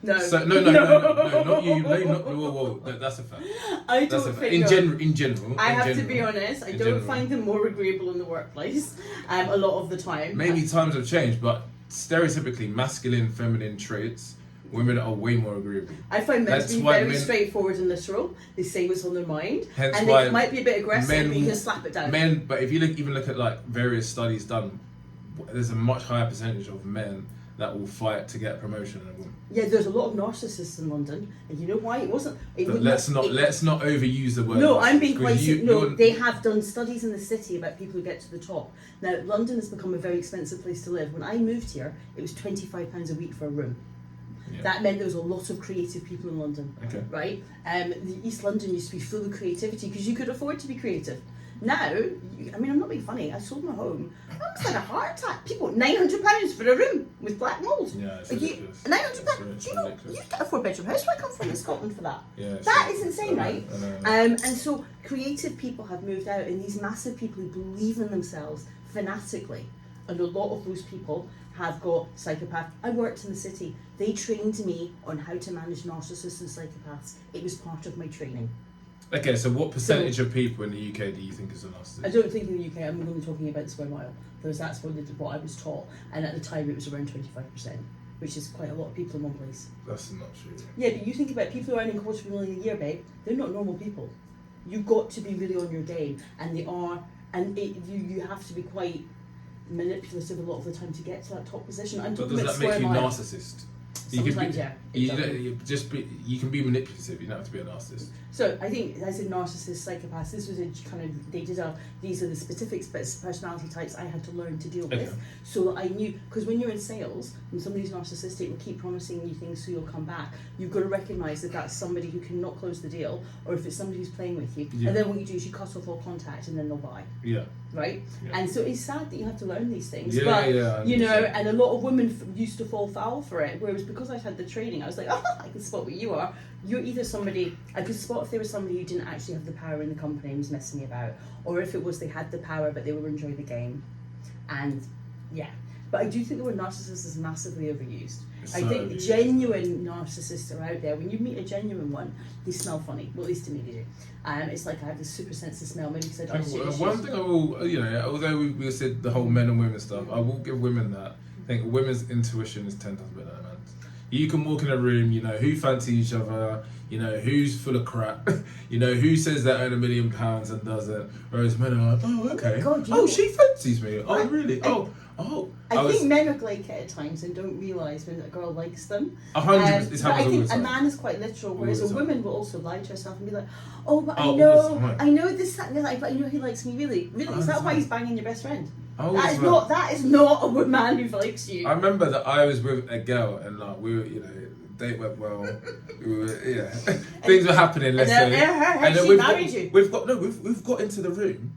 No. So, no, not you. Whoa. No, that's a fact. I don't think in general. I have to be honest. I don't find them more agreeable in the workplace. A lot of the time. Maybe times have changed, but stereotypically, masculine, feminine traits, women are way more agreeable. I find men to be very straightforward and literal. They say what's on their mind, hence and why they might be a bit aggressive, but you can slap it down. But if you even look at like various studies done, there's a much higher percentage of men that will fight to get a promotion than a woman. Yeah, there's a lot of narcissists in London, and you know why? Let's not overuse the word. No, I'm being quite no. They have done studies in the city about people who get to the top. Now, London has become a very expensive place to live. When I moved here, it was £25 a week for a room. Yeah. That meant there was a lot of creative people in London. Okay. Right? The East London used to be full of creativity because you could afford to be creative. Now, I'm not being funny. I sold my home. I almost had a heart attack. People, £900 for a room with black mould. Yeah, it's ridiculous. £900. Do you know? You get a 4-bedroom house. Where I come from in Scotland for that? Yeah, that is insane, right? I know. And so creative people have moved out, and these massive people who believe in themselves fanatically, and a lot of those people have got psychopath. I worked in the city. They trained me on how to manage narcissists and psychopaths. It was part of my training. Okay, so what percentage of people in the UK do you think is a narcissist? I don't think in the UK, I'm only talking about the square mile, because that's what I was taught, and at the time it was around 25%, which is quite a lot of people in one place. That's not true. Yeah, but you think about people who are earning $250,000 a year, babe, they're not normal people. You've got to be really on your game, and they are, and you have to be quite manipulative a lot of the time to get to that top position. But does that make you narcissist? Sometimes, you can be manipulative. You don't have to be a narcissist. So I think as a narcissist, psychopath, this was these are the specific personality types I had to learn to deal with. Okay. So I knew, because when you're in sales and somebody's narcissistic will keep promising you things so you'll come back, you've got to recognise that that's somebody who cannot close the deal, or if it's somebody who's playing with you. Yeah. And then what you do is you cut off all contact and then they'll buy. Yeah. Right? Yeah. And so it's sad that you have to learn these things. Yeah, but, and a lot of women used to fall foul for it, whereas because I had the training, I was like, I can spot what you are. You're either somebody, I could spot if there was somebody who didn't actually have the power in the company and was messing me about, or if it was they had the power but they were enjoying the game. And but I do think the word narcissist is massively overused. I think genuine narcissists are out there. When you meet a genuine one, they smell funny. Well, at least to me they do. It's like I have this super sense of smell. Maybe because I don't. One thing I will, although we said the whole men and women stuff, I will give women that. I think women's intuition is 10 times better than men's. You can walk in a room, who fancy each other, who's full of crap, who says they earn £1 million and doesn't. Whereas men are like, oh, okay. God, she fancies me. Oh, really? I think men are glacial at times and don't realise when a girl likes them. 100%. But I think a man is quite literal, whereas a woman will also lie to herself and be like, I know this, that, and the other, but I know he likes me really. Really? Is that why he's banging your best friend? That is not a man who likes you. I remember that I was with a girl and we were, date went well. Things were happening. Let's say. And then we've got into the room,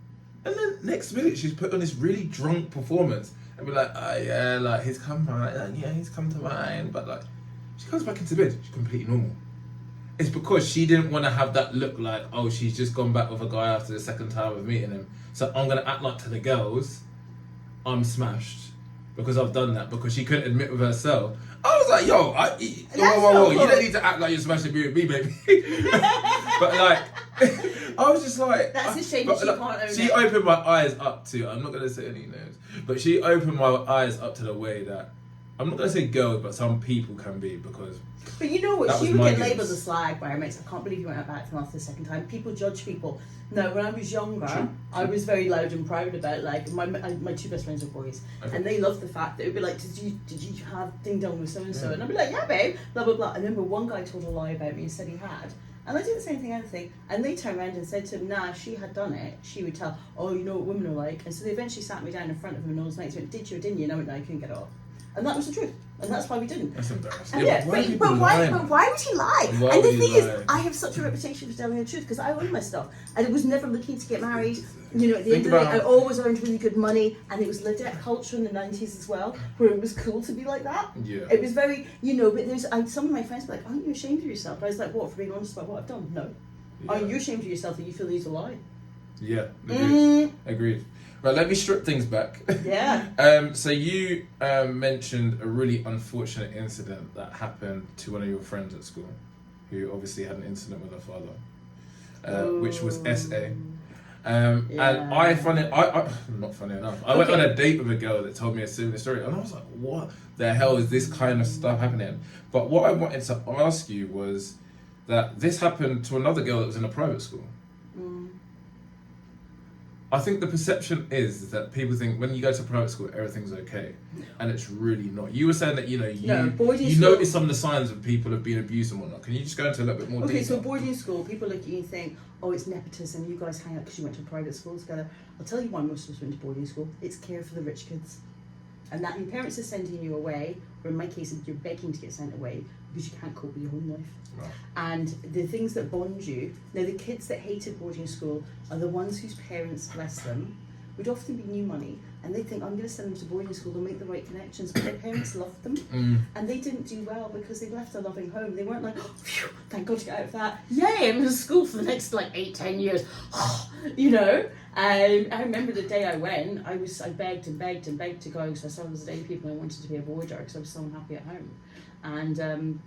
and then next minute she's put on this really drunk performance, and we're like, he's come right, he's come to mine, but she comes back into bed, she's completely normal. It's because she didn't want to have that look like, she's just gone back with a guy after the second time of meeting him, so I'm gonna act like to the girls I'm smashed because I've done that, because she couldn't admit with herself. I was like, whoa, you don't need to act like you're smashing me with me, baby. But I was just like, that's a shame that she can't own it. She opened my eyes up to, I'm not going to say any names, but she opened my eyes up to the way that I'm not going to say girls, but some people can be, because But you know what? that She was would my get guess. labelled as slag by her mates. I can't believe you went out back to them after the second time. People judge people. No, when I was younger, True. I was very loud and proud about, like, my two best friends are boys, Okay. and they loved the fact that it would be like, did you have ding dong with so and so? Yeah. And I'd be like, yeah, babe, blah blah blah. And then one guy told a lie about me and said he had. And I didn't say anything, and they turned around and said to him, nah, if she had done it, she would tell, oh, you know what women are like. And so they eventually sat me down in front of him and all those mates went, did you or didn't you? And I went, no, I couldn't get it off. And that was the truth. And that's why we didn't. That's embarrassing. And Yeah, yeah, but why would he lie? Why And the would he thing is, lie? I have such a reputation for telling the truth because I own my stuff. And I was never looking to get married. You know, at the Think end of the day, I about- always earned really good money. And it was Ladette culture in the 90s as well, where it was cool to be like that. Yeah. It was very, you know, but some of my friends were like, aren't you ashamed of yourself? But I was like, what, for being honest about what I've done? No. Yeah. Are you ashamed of yourself that you feel you need to lie? Yeah, agreed. Mm. Agreed. Right, let me strip things back. Yeah. So you mentioned a really unfortunate incident that happened to one of your friends at school, who obviously had an incident with her father, which was SA. And I not funny enough, I went on a date with a girl that told me a similar story, and I was like, what the hell is this kind of stuff happening? But what I wanted to ask you was that this happened to another girl that was in a private school. I think the perception is that people think when you go to private school, everything's okay, and it's really not. You were saying that you boarding school- notice some of the signs of people have been abused and whatnot. Can you just go into a little bit more Okay, detail? so boarding school, people look at you and think, oh, it's nepotism, you guys hang out because you went to a private school together. I'll tell you why most of us went to boarding school. It's care for the rich kids. And that your parents are sending you away, or in my case, you're begging to get sent away because you can't cope with your home life. Right. And the things that bond you, now the kids that hated boarding school are the ones whose parents, bless them, would often be new money, and they think, I'm going to send them to boarding school, they'll make the right connections, but their parents loved them, and they didn't do well because they left a loving home. They weren't like, oh, phew, thank God to get out of that, yay, I'm in school for the next like 8-10 years, you know. I remember the day I went, I begged and begged and begged to go because I saw there was a day people I wanted to be a boarder because I was so unhappy at home, and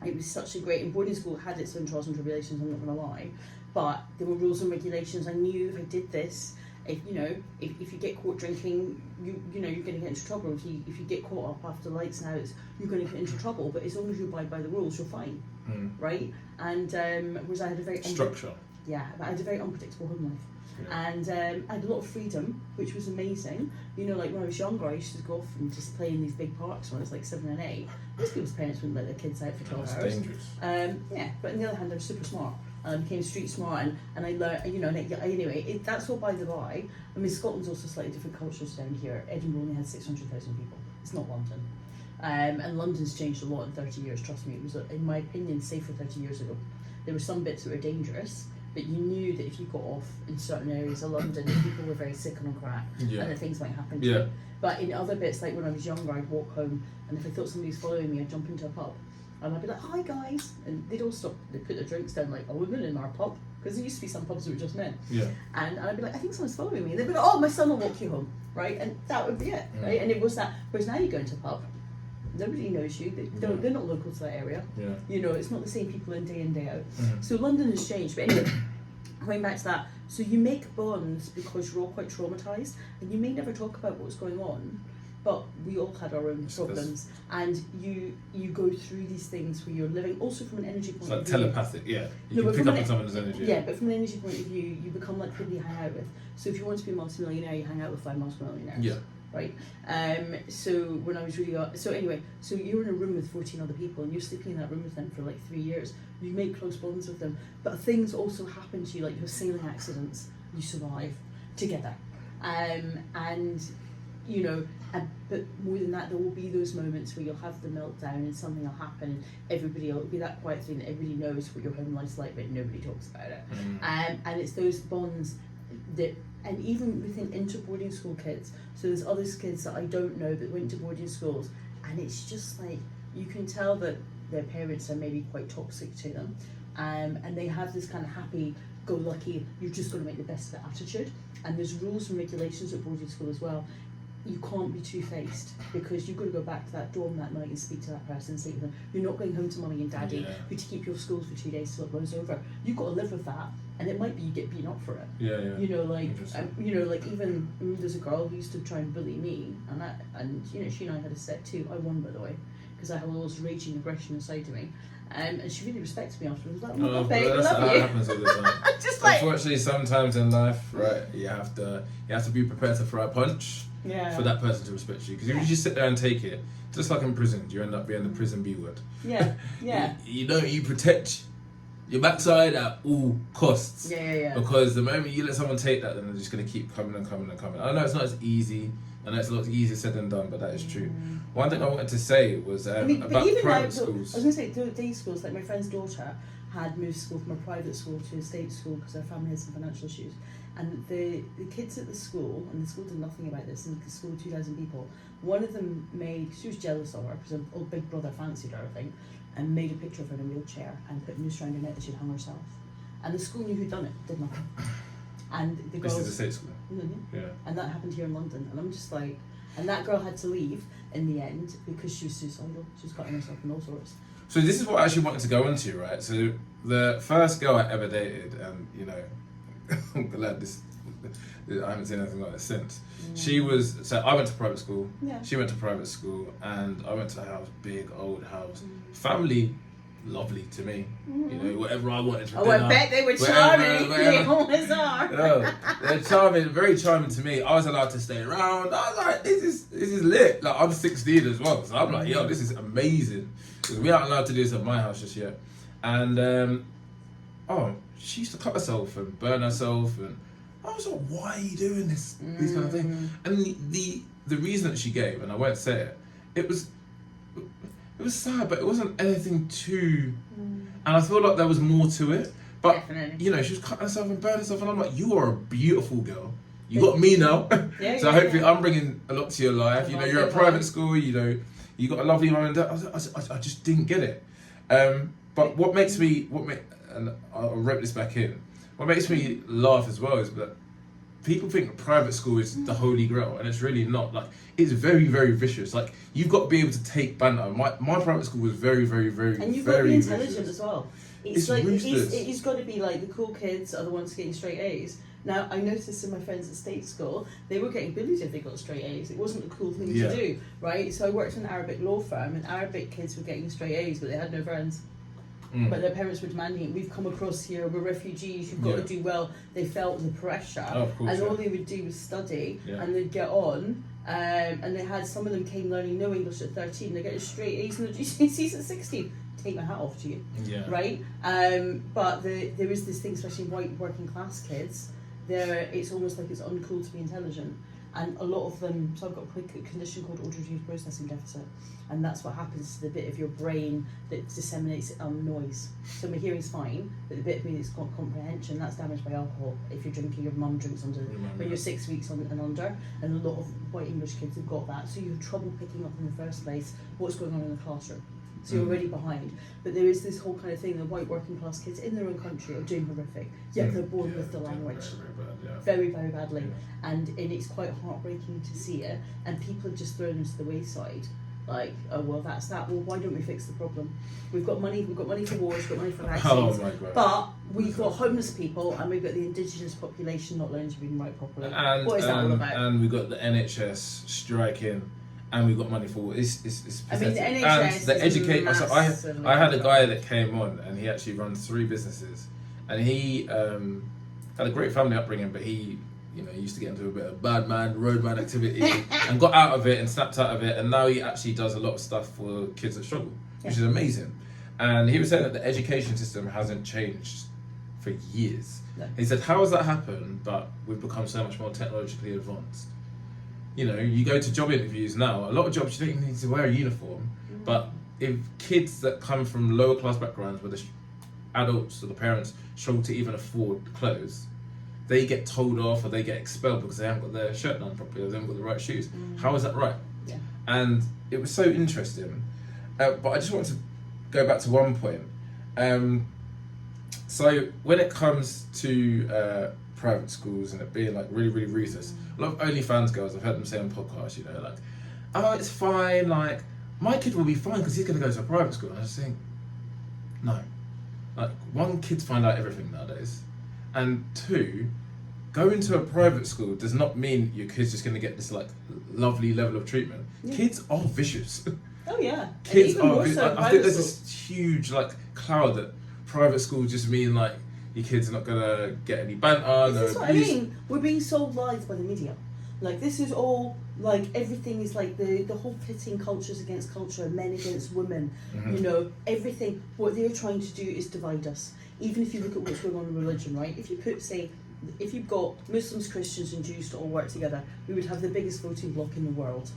it was such a great, and boarding school had its own trials and tribulations, I'm not going to lie, but there were rules and regulations. I knew if I did this, if you get caught drinking, you know you're going to get into trouble. If you get caught up after lights now, you're going to get into trouble. But as long as you abide by the rules, you're fine, right? And whereas I had a very Structure. I had a very unpredictable home life. Yeah. And I had a lot of freedom, which was amazing. You know, like when I was younger, I used to go off and just play in these big parks when I was like 7 and 8. Most people's parents wouldn't let their kids out for 12 That's hours. dangerous. But on the other hand, I was super smart. And I became street smart, and I learned, you know, and anyway, that's all by the by. I mean, Scotland's also slightly different cultures down here. Edinburgh only had 600,000 people. It's not London. And London's changed a lot in 30 years, trust me. It was, in my opinion, safer 30 years ago. There were some bits that were dangerous, but you knew that if you got off in certain areas of London, people were very sick and on crack, and that things might happen to you. But in other bits, like when I was younger, I'd walk home, and if I thought somebody was following me, I'd jump into a pub. And I'd be like, hi guys, and they'd all stop, they'd put their drinks down like, a woman in our pub, because there used to be some pubs that were just men. And I'd be like, I think someone's following me, and they'd be like, oh, my son will walk you home, right? And that would be it, right? And it was that, whereas now you go into a pub, nobody knows you, they're not local to that area, you know, it's not the same people in, day out. So London has changed, but anyway, going back to that, so you make bonds because you're all quite traumatised, and you may never talk about what's going on, but we all had our own problems, and you go through these things where you're living also from an energy point It's like of view. telepathic, you can pick up on someone's energy. Yeah, but from an energy point of view, you become like people you hang out with. So if you want to be a multi-millionaire, you hang out with 5 multi-millionaires. Yeah. Right. So when I was really so you're in a room with 14 other people, and you're sleeping in that room with them for like 3 years. You make close bonds with them, but things also happen to you, like you have sailing accidents. You survive together, and you know. But more than that, there will be those moments where you'll have the meltdown and something will happen, and it'll be that quiet thing that everybody knows what your home life's like, but nobody talks about it. And it's those bonds that, and even within inter-boarding school kids, so there's other kids that I don't know that went to boarding schools, and it's just like, you can tell that their parents are maybe quite toxic to them, and they have this kind of happy-go-lucky, you're just going to make the best of it attitude, and there's rules and regulations at boarding school as well. you can't be two-faced, because you've got to go back to that dorm that night and speak to that person, sleep with them. You're not going home to mummy and daddy who to keep your schools for 2 days till it blows over. You've got to live with that, and it might be you get beaten up for it. You know, like even there's a girl who used to try and bully me, and she and I had a set too. I won, by the way, because I had all this raging aggression inside of me. And she really respected me afterwards. Like, oh, babe, I love that you. happens all the time. Just like, unfortunately, sometimes in life, right, you have to be prepared to throw a punch for that person to respect you. Because if you just sit there and take it, just like in prison, you end up being the prison B word. Yeah. You protect your backside at all costs. Yeah. Because the moment you let someone take that, then they're just going to keep coming and coming and coming. I know it's not as easy. I know it's a lot easier said than done, but that is true. One thing I wanted to say was about private schools. I was going to say, day schools, like my friend's daughter had moved school from a private school to a state school because her family had some financial issues. And the kids at the school, and the school did nothing about this, and the school 2,000 people, one of them she was jealous of her because her old big brother fancied her, I think, and made a picture of her in a wheelchair and put a noose around her neck that she'd hung herself. And the school knew who'd done it, did nothing. And the girls, this is a state school. Mm-hmm. Yeah. And that happened here in London, and I'm just like, and that girl had to leave in the end because she was suicidal. She was cutting herself and all sorts. So this is what I actually wanted to go into, right? So the first girl I ever dated, and I'm glad I haven't seen anything like this since. She was, so I went to private school. Yeah. She went to private school, and I went to a house, big old house, family. Lovely to me, whatever I wanted for dinner. I bet they were charming. They always are. They're charming, very charming to me. I was allowed to stay around. I was like, this is lit. Like, I'm 16 as well, so I'm like, yo, this is amazing. Because we aren't allowed to do this at my house just yet. And she used to cut herself and burn herself, and I was like, why are you doing this? These kind of things. And the reason that she gave, and I won't say it, it was sad, but it wasn't anything too. And I feel like there was more to it. But definitely. She was cutting herself and burning herself, and I'm like, you are a beautiful girl. You got me now. So hopefully I'm bringing a lot to your life. You're at private school. You got a lovely mum and dad. I just didn't get it. But what makes me and I'll rope this back in. What makes me laugh as well is that people think that private school is the holy grail, and it's really not. Like, it's very, very vicious. Like, you've got to be able to take banter. My private school was very, very, very, and you've very got to be intelligent vicious. as well. It's like ruthless. it's got to be like the cool kids are the ones getting straight A's. Now, I noticed in my friends at state school, they were getting bullied if they got straight A's. It wasn't a cool thing to do, right? So I worked in an Arabic law firm, and Arabic kids were getting straight A's, but they had no friends. But their parents were demanding it. We've come across here, we're refugees, you've got to do well. They felt the pressure. Of course, and all they would do was study, and they'd get on. And they had, some of them came learning no English at 13, they get straight A's in the GCSEs at 16. Take my hat off to you, right? But there is this thing, especially in white working class kids, it's almost like it's uncool to be intelligent. And a lot of them, so I've got a condition called auditory processing deficit, and that's what happens to the bit of your brain that disseminates noise. So my hearing's fine, but the bit of me that's got comprehension, that's damaged by alcohol. If you're drinking, your mum drinks when you're 6 weeks and under, and a lot of white English kids have got that, so you have trouble picking up in the first place what's going on in the classroom. So you're already behind. But there is this whole kind of thing that white working class kids in their own country are doing horrific, yet they're born with the language. Very, very badly. And it's quite heartbreaking to see it. And people are just thrown into the wayside. Like, oh, well, that's that. Well, why don't we fix the problem? We've got money for wars, we've got money for vaccines. Oh my God. But we've got homeless people, and we've got the indigenous population not learning to read and write properly. What is that all about? And we've got the NHS striking. And we've got money for it's pathetic. I mean, the NHS and so I had a guy that came on, and he actually runs 3 businesses, and he had a great family upbringing, but he used to get into a bit of bad man, roadman activity, and got out of it and snapped out of it, and now he actually does a lot of stuff for kids that struggle, which is amazing. And he was saying that the education system hasn't changed for years. No. He said, how has that happened? But we've become so much more technologically advanced. You go to job interviews now, a lot of jobs you don't even need to wear a uniform, but if kids that come from lower class backgrounds where the adults or the parents struggle to even afford clothes, they get told off or they get expelled because they haven't got their shirt done properly or they haven't got the right shoes. How is that right? Yeah. And it was so interesting. But I just want to go back to one point. So when it comes to private schools and it being like really, really ruthless. A lot of OnlyFans girls, I've heard them say on podcasts, you know, like, oh, it's fine, like, my kid will be fine because he's going to go to a private school. And I just think, no. Like, one, kids find out everything nowadays. And two, going to a private school does not mean your kid's just going to get this, like, lovely level of treatment. Yeah. Kids are vicious. Oh, yeah. Kids are vicious. I think there's this huge, like, cloud that private schools just mean, like, your kids are not going to get any banter, This is what I mean. We're being sold lies by the media. Like, this is all, like, everything is like the whole pitting cultures against culture, men against women, you know, everything. What they're trying to do is divide us. Even if you look at what's going on in religion, right? If you put, say, if you've got Muslims, Christians and Jews to all work together, we would have the biggest voting bloc in the world,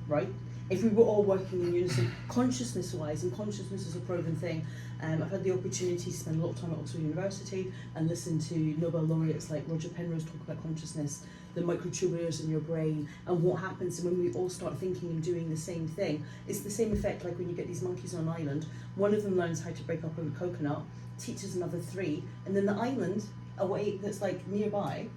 right? If we were all working in unison, consciousness-wise, and consciousness is a proven thing. I've had the opportunity to spend a lot of time at Oxford University and listen to Nobel laureates like Roger Penrose talk about consciousness, the microtubules in your brain, and what happens when we all start thinking and doing the same thing. It's the same effect like when you get these monkeys on an island. One of them learns how to break up a coconut, teaches another 3, and then the island away that's like nearby,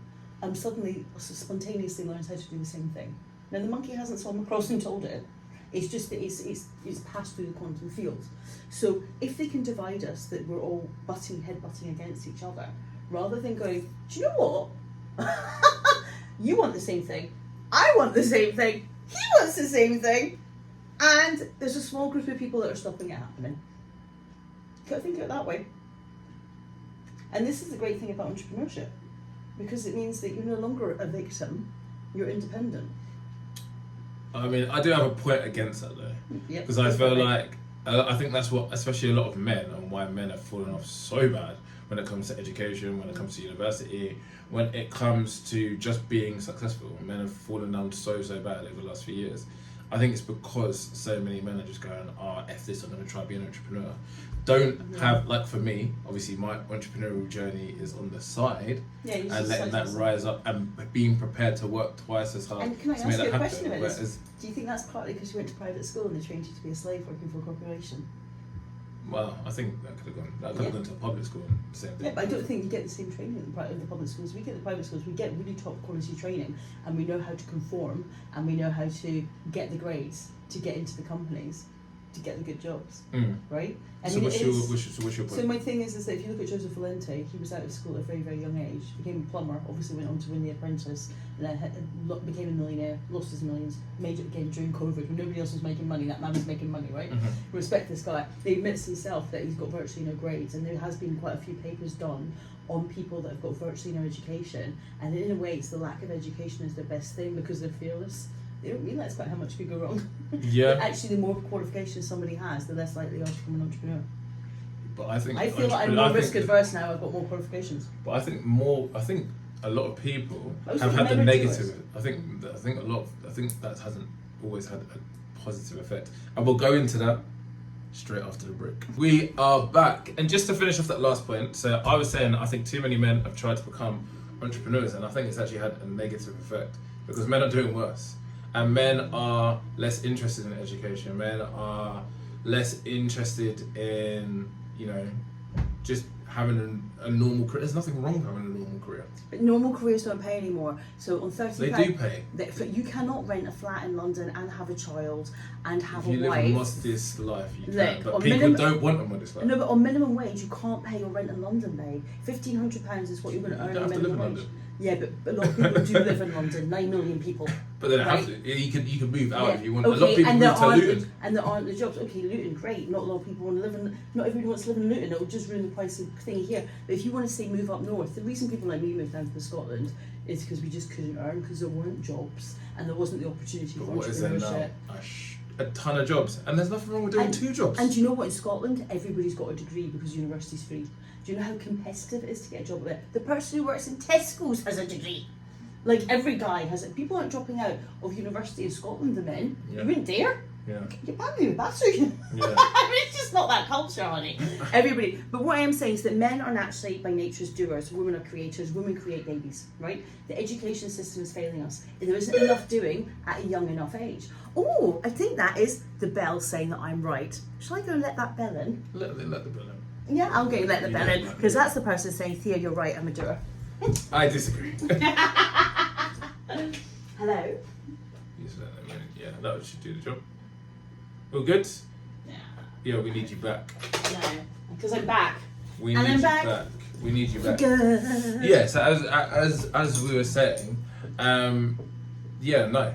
suddenly spontaneously learns how to do the same thing. Now the monkey hasn't swum across and told it. It's just that it's passed through the quantum field. So if they can divide us, that we're all head-butting against each other, rather than going, do you know what? You want the same thing. I want the same thing. He wants the same thing. And there's a small group of people that are stopping it happening. You've got to think of it that way. And this is the great thing about entrepreneurship, because it means that you're no longer a victim, you're independent. I mean, I do have a point against that though, because I feel like I think that's what, especially a lot of men, and why men have fallen off so bad when it comes to education, when it comes to university, when it comes to just being successful. Men have fallen down so bad over the last few years. I think it's because so many men are just going, F this, I'm going to try being an entrepreneur. Don't have, like for me, obviously my entrepreneurial journey is on the side, and letting that rise up and being prepared to work twice as hard. And can I to ask make you that a question happen. about this? Do you think that's partly because you went to private school and they trained you to be a slave working for a corporation? Well, I think that could have gone to a public school and the same thing. Yeah, but I don't think you get the same training in the public schools. We get the private schools, we get really top quality training, and we know how to conform, and we know how to get the grades to get into the companies, to get the good jobs, right? I so mean, what's your point? So my thing is that if you look at Joseph Valente, he was out of school at a very, very young age, became a plumber, obviously went on to win The Apprentice, and then became a millionaire, lost his millions, made it again during COVID when nobody else was making money. That man was making money, right? Respect this guy. He admits himself that he's got virtually no grades, and there has been quite a few papers done on people that have got virtually no education, and in a way it's the lack of education is the best thing because they're fearless. They don't realise quite how much could go wrong. Yeah. But actually, the more qualifications somebody has, the less likely they are to become an entrepreneur. But I feel like I'm more risk adverse now. I've got more qualifications. But I think a lot of people have had the negative. I think that hasn't always had a positive effect. And we'll go into that straight after the break. We are back, and just to finish off that last point, so I was saying I think too many men have tried to become entrepreneurs, and I think it's actually had a negative effect because men are doing worse. And men are less interested in education. Men are less interested in, just having a normal career. There's nothing wrong with having a normal career. But normal careers don't pay anymore. So on 30, they do pay. You cannot rent a flat in London and have a child and have a wife. If you live a modest life, you can. But people don't want a modest life. No, but on minimum wage, you can't pay your rent in London, babe. £1,500 is what you're going to earn on minimum wage. Yeah, but a lot of people do live in London. 9 million people. But they don't have to. You can move out if you want. Okay, a lot of people and move to Luton. And there aren't the jobs. Okay, Luton, great. Not a lot of people want to live in. Not everybody wants to live in Luton. It will just ruin the price of thingy here. But if you want to say move up north, the reason people like me moved down to Scotland is because we just couldn't earn because there weren't jobs and there wasn't the opportunity for what is there entrepreneurship. now? A ton of jobs, and there's nothing wrong with doing 2 jobs. And do you know what? In Scotland, everybody's got a degree because university's free. Do you know how competitive it is to get a job there? The person who works in Tesco's has a degree. Like every guy has it. People aren't dropping out of university in Scotland, the men. Yeah. You wouldn't dare. Yeah. You're bad with bastard. Yeah. I mean, it's just not that culture, honey. Everybody. But what I am saying is that men are naturally, by nature, doers. Women are creators. Women create babies, right? The education system is failing us. There isn't enough doing at a young enough age. Oh, I think that is the bell saying that I'm right. Shall I go and let that bell in? Let the bell in. Yeah, I'll go and let the bell in. Because that's the person saying, Thea, you're right, I'm a doer. I disagree. Hello. Yeah, that should do the job. All good? Yeah. Yeah, we need you back. No, because I'm back. We And need I'm you back. back. We need you back. Good. Yeah, so as we were saying, yeah, no.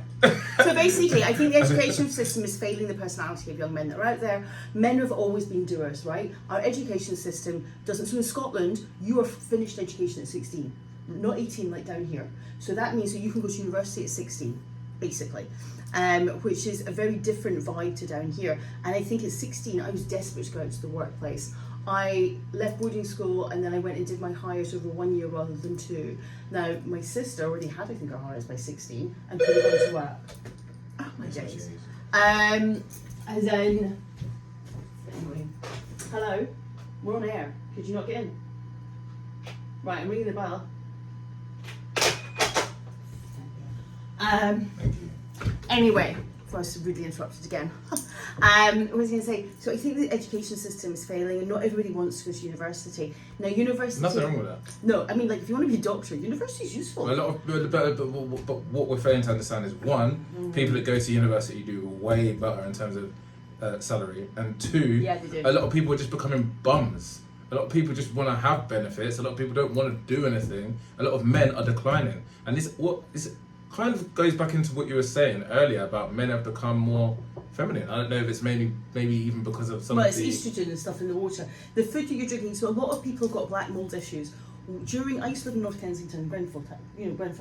So basically, I think the education system is failing the personality of young men that are out there. Men have always been doers, right? Our education system doesn't. So in Scotland, you are finished education at 16, not 18 like down here. So that means that you can go to university at 16, basically. Which is a very different vibe to down here. And I think at 16, I was desperate to go out to the workplace. I left boarding school and then I went and did my hires over 1 year rather than 2. Now, my sister already had, I think, her hires by 16 and could have gone to work. Oh my days. And then, anyway, hello, we're on air. Could you not get in? Right, I'm ringing the bell. Thank you. Anyway, before I was rudely interrupted again. What was I going to say? So I think the education system is failing and not everybody wants to go to university. Now university... Nothing wrong with that. No, I mean, like, if you want to be a doctor, university is useful. A lot of, but what we're failing to understand is, one, people that go to university do way better in terms of salary, and two, Yeah, they do. a lot of people are just becoming bums. A lot of people just want to have benefits. A lot of people don't want to do anything. A lot of men are declining, and this kind of goes back into what you were saying earlier about men have become more feminine. I don't know if it's maybe even because of some Well, of it's the... estrogen and stuff in the water. The food that you're drinking, so a lot of people have got black mold issues. I used to live in North Kensington, Grenfell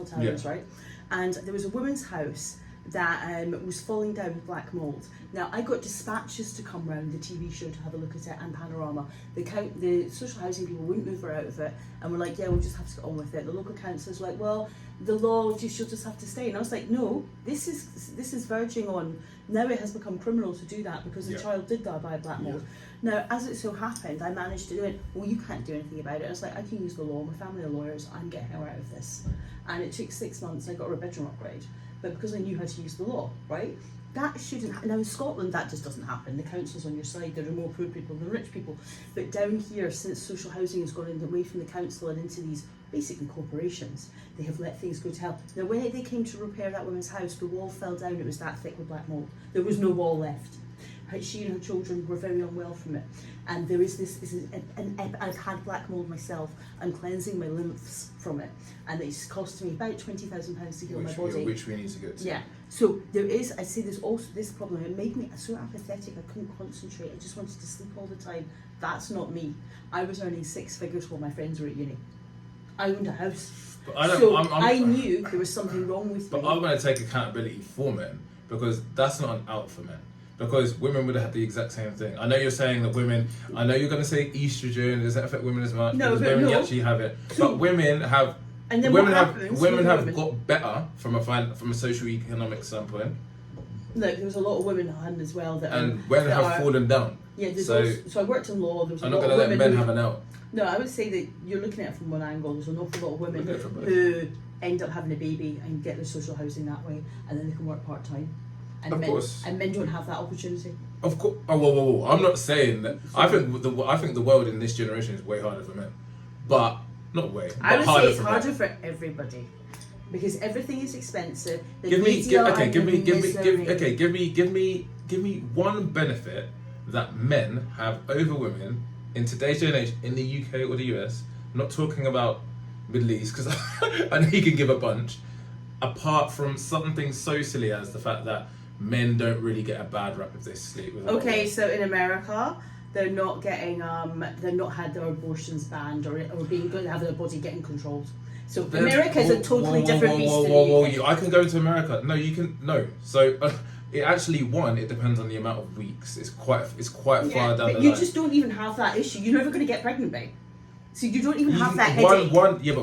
Towers, Yeah. right? And there was a woman's house that was falling down with black mold. Now, I got dispatches to come round the TV show to have a look at it and Panorama. The social housing people wouldn't move her out of it and were like, yeah, we'll just have to get on with it. The local councillors were like, well, the law, she'll just have to stay. And I was like, no, this is verging on, now it has become criminal to do that because the child did die by black mold. Now, as it so happened, I managed to do it. Well, you can't do anything about it. I was like, I can use the law, my family are lawyers, I'm getting her out of this. And it took 6 months, I got her a bedroom upgrade. But because I knew how to use the law, right? That shouldn't now in Scotland that just doesn't happen. The council's on your side, there are more poor people than rich people. But down here, since social housing has gone away from the council and into these basically corporations, they have let things go to hell. Now when they came to repair that woman's house, the wall fell down, it was that thick with black mold. There was no wall left. She and her children were very unwell from it. And there is I've had black mold myself. I'm cleansing my lymphs from it. And it's cost me about £20,000 to heal my body. Which we need to get to. Yeah. So there is, I say there's also this problem. It made me so apathetic, I couldn't concentrate. I just wanted to sleep all the time. That's not me. I was earning 6 figures while my friends were at uni. I owned a house. But I don't, so I'm, I knew there was something wrong with But me. I'm going to take accountability for men because that's not an out for men. Because women would have had the exact same thing. I know you're saying that women, I know you're going to say estrogen, does that affect women as much? No, because but women no. actually have it. So- But women have, And then women what have, happens women with have women? got better from a socio-economic standpoint, Look, there was a lot of women that had as well that and women that have fallen down. Yeah, there's So- also, so I worked in law. There was a I'm lot not of going to let women men who, have an out. No, I would say that you're looking at it from one angle. There's an awful lot of women Look at it from both. who end up having a baby and get their social housing that way, and then they can work part time. And Of men, course. And men don't have that opportunity. Of course. Oh, whoa. I'm not saying that. I think the world in this generation is way harder for men, but not way. I But would harder say it's for harder men. for everybody because everything is expensive. The Give me one benefit that men have over women in today's day and age in the UK or the US. I'm not talking about Middle East because I know you can give a bunch. Apart from something so silly as the fact that men don't really get a bad rap if they sleep with. Okay, so in America, they're not getting they're not had their abortions banned or being good, have their body getting controlled. So America is a totally different beast than the UK. I can go to America. No, you can no. So it actually it depends on the amount of weeks. It's quite far down but the you line. just don't even have that issue. You're never going to get pregnant, babe. So you don't even have that one, headache.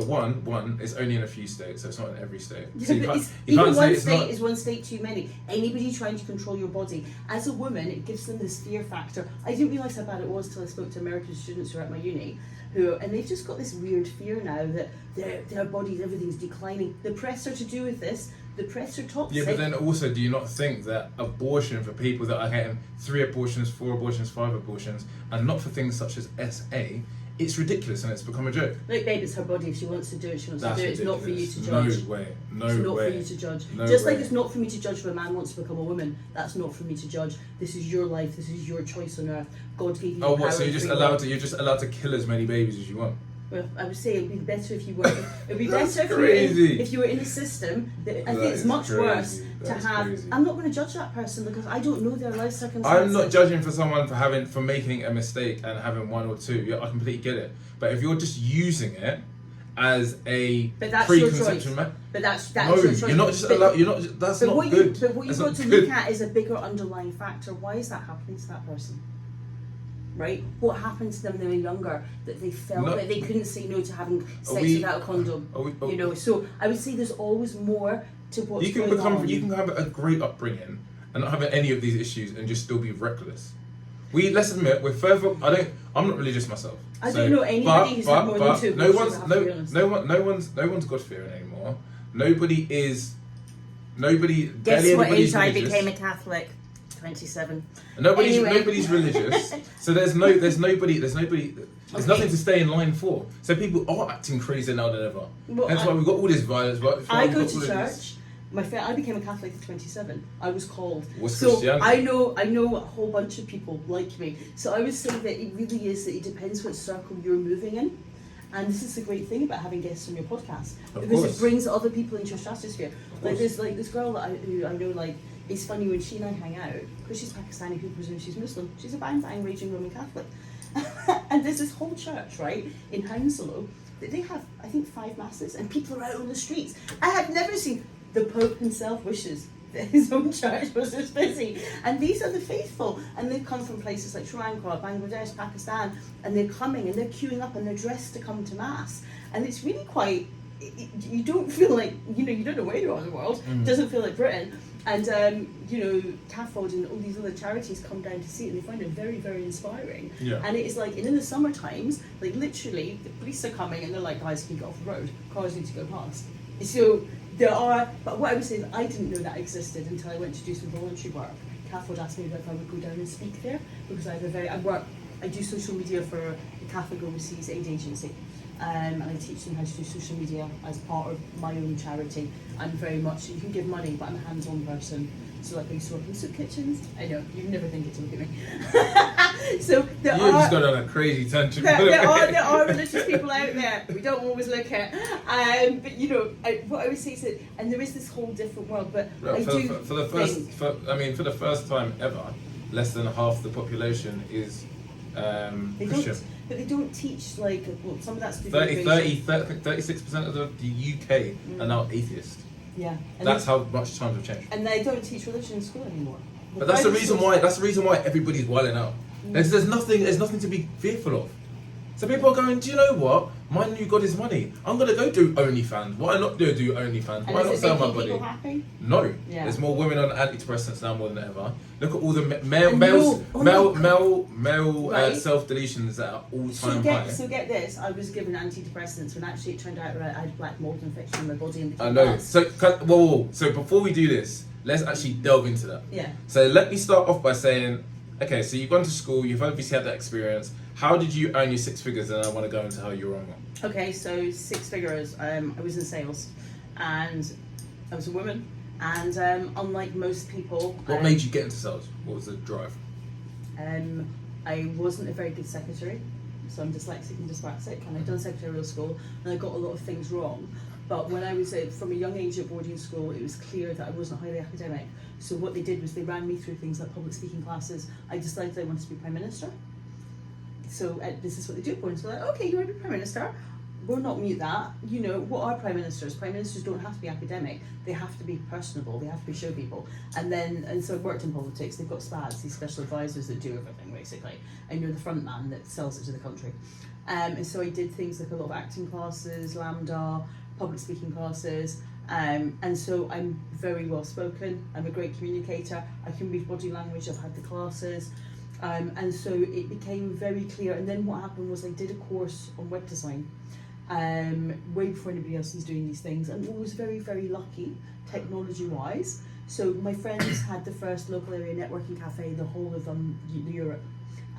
one is only in a few states, so it's not in every state. So Yeah, you but can't, it's, you even can't say one it's state not. is one state too many. Anybody trying to control your body, as a woman, it gives them this fear factor. I didn't realise how bad it was till I spoke to American students who are at my uni, and they've just got this weird fear now that their bodies, everything's declining. The press are to do with this. The press are toxic. Yeah, but then also, do you not think that abortion for people that are getting 3 abortions, 4 abortions, 5 abortions, and not for things such as SA, it's ridiculous and it's become a joke. Like, babe, it's her body. If she wants to do it, she wants to do it. It's not for you to No judge. way. It's not for you to judge. Just like it's not for me to judge if a man wants to become a woman. That's not for me to judge. This is your life. This is your choice on earth. God gave you. Oh, what? So you're just allowed to kill as many babies as you want? Well, I would say it would be better if you were. It would be better if you were in a system. I think it's much worse to have. Crazy. I'm not going to judge that person because I don't know their life circumstances. I'm not judging for someone for making a mistake and having one or two. Yeah, I completely get it. But if you're just using it as a preconception, but that's no, your choice. You're not just allowed. You're not. That's not good. But what you've got to look at is a bigger underlying factor. Why is that happening to that person? Right? What happened to them when they were younger that they felt that they couldn't say no to having sex without a condom? You know, so I would say there's always more to what's going on. You can have a great upbringing and not have any of these issues and just still be reckless. Let's admit we're further. I'm not religious myself. I don't know anybody who's had more than two. No one's God fearing anymore. Nobody. Guess what age I became a Catholic? 27. Nobody's religious, so there's nothing to stay in line for. So people are acting crazier now than ever. That's why we've got all this violence. I go to church. I became a Catholic at 27. I was called. What's so Christianity? I know a whole bunch of people like me. So I would say that it really is that it depends what circle you're moving in. And this is the great thing about having guests on your podcast, because it brings other people into your stratosphere. Like there's like this girl that who I know, like, it's funny when she and I hang out, because she's Pakistani, people presume she's Muslim. She's a bang raging Roman Catholic. And there's this whole church, right, in Hounslow, that they have, I think, 5 masses, and people are out on the streets. I have never seen. The Pope himself wishes that his own church was as busy. And these are the faithful. And they've come from places like Sri Lanka, Bangladesh, Pakistan, and they're coming and they're queuing up and they're dressed to come to Mass. And it's really quite, you don't feel like, you don't know where you are in the world. It doesn't feel like Britain. And, CAFOD and all these other charities come down to see it, and they find it very, very inspiring. Yeah. And it is like, and in the summer times, like literally, the police are coming and they're like, guys, can you get off the road? Cars need to go past. So there are, but what I would say is I didn't know that existed until I went to do some voluntary work. CAFOD asked me if I would go down and speak there, because I do social media for the Catholic Overseas Aid Agency. And I teach them how to do social media as part of my own charity. I'm very much, you can give money, but I'm a hands-on person. So like I used to work in soup kitchens. I know, you'd never think it to look at me. So You've just gone on a crazy tangent. There are religious people out there we don't always look at. But what I would say is that, and there is this whole different world, but for the first time ever, less than half the population is Christian. But they don't teach, like, some of that's 36% of the UK are now atheist. Yeah. And that's how much times have changed. And they don't teach religion in school anymore. But that's the reason why everybody's wilding out. There's nothing to be fearful of. So people are going, do you know what? My new god is money. I'm going to go do OnlyFans. Why not do OnlyFans? Why not sell my body? Happy? No. Yeah. There's more women on antidepressants now more than ever. Look at all the male self-deletions that are all-time high. So get this, I was given antidepressants when actually it turned out I had black mold infection in my body. And I know. So before we do this, let's actually delve into that. Yeah. So let me start off by saying, okay, so you've gone to school, you've obviously had that experience. How did you earn your 6 figures? And I want to go into how you were on one. Okay, so 6 figures. I was in sales, and I was a woman. And unlike most people, what made you get into sales? What was the drive? I wasn't a very good secretary, so I'm dyslexic and dyspraxic, and I'd done secretarial school, and I got a lot of things wrong. But when I was from a young age at boarding school, it was clear that I wasn't highly academic. So what they did was they ran me through things like public speaking classes. I decided I wanted to be Prime Minister. So this is what they do at boarding school. Like, okay, you want to be Prime Minister? We'll not mute that. What are Prime Ministers? Prime Ministers don't have to be academic. They have to be personable. They have to be show people. And so I worked in politics. They've got SPADs, these special advisors that do everything, basically. And you're the front man that sells it to the country. And so I did things like a lot of acting classes, Lambda, public speaking classes. And so I'm very well spoken. I'm a great communicator. I can read body language. I've had the classes. And so it became very clear. And then what happened was I did a course on web design. Way before anybody else was doing these things, and I was very, very lucky technology-wise. So my friends had the first local area networking cafe in the whole of Europe,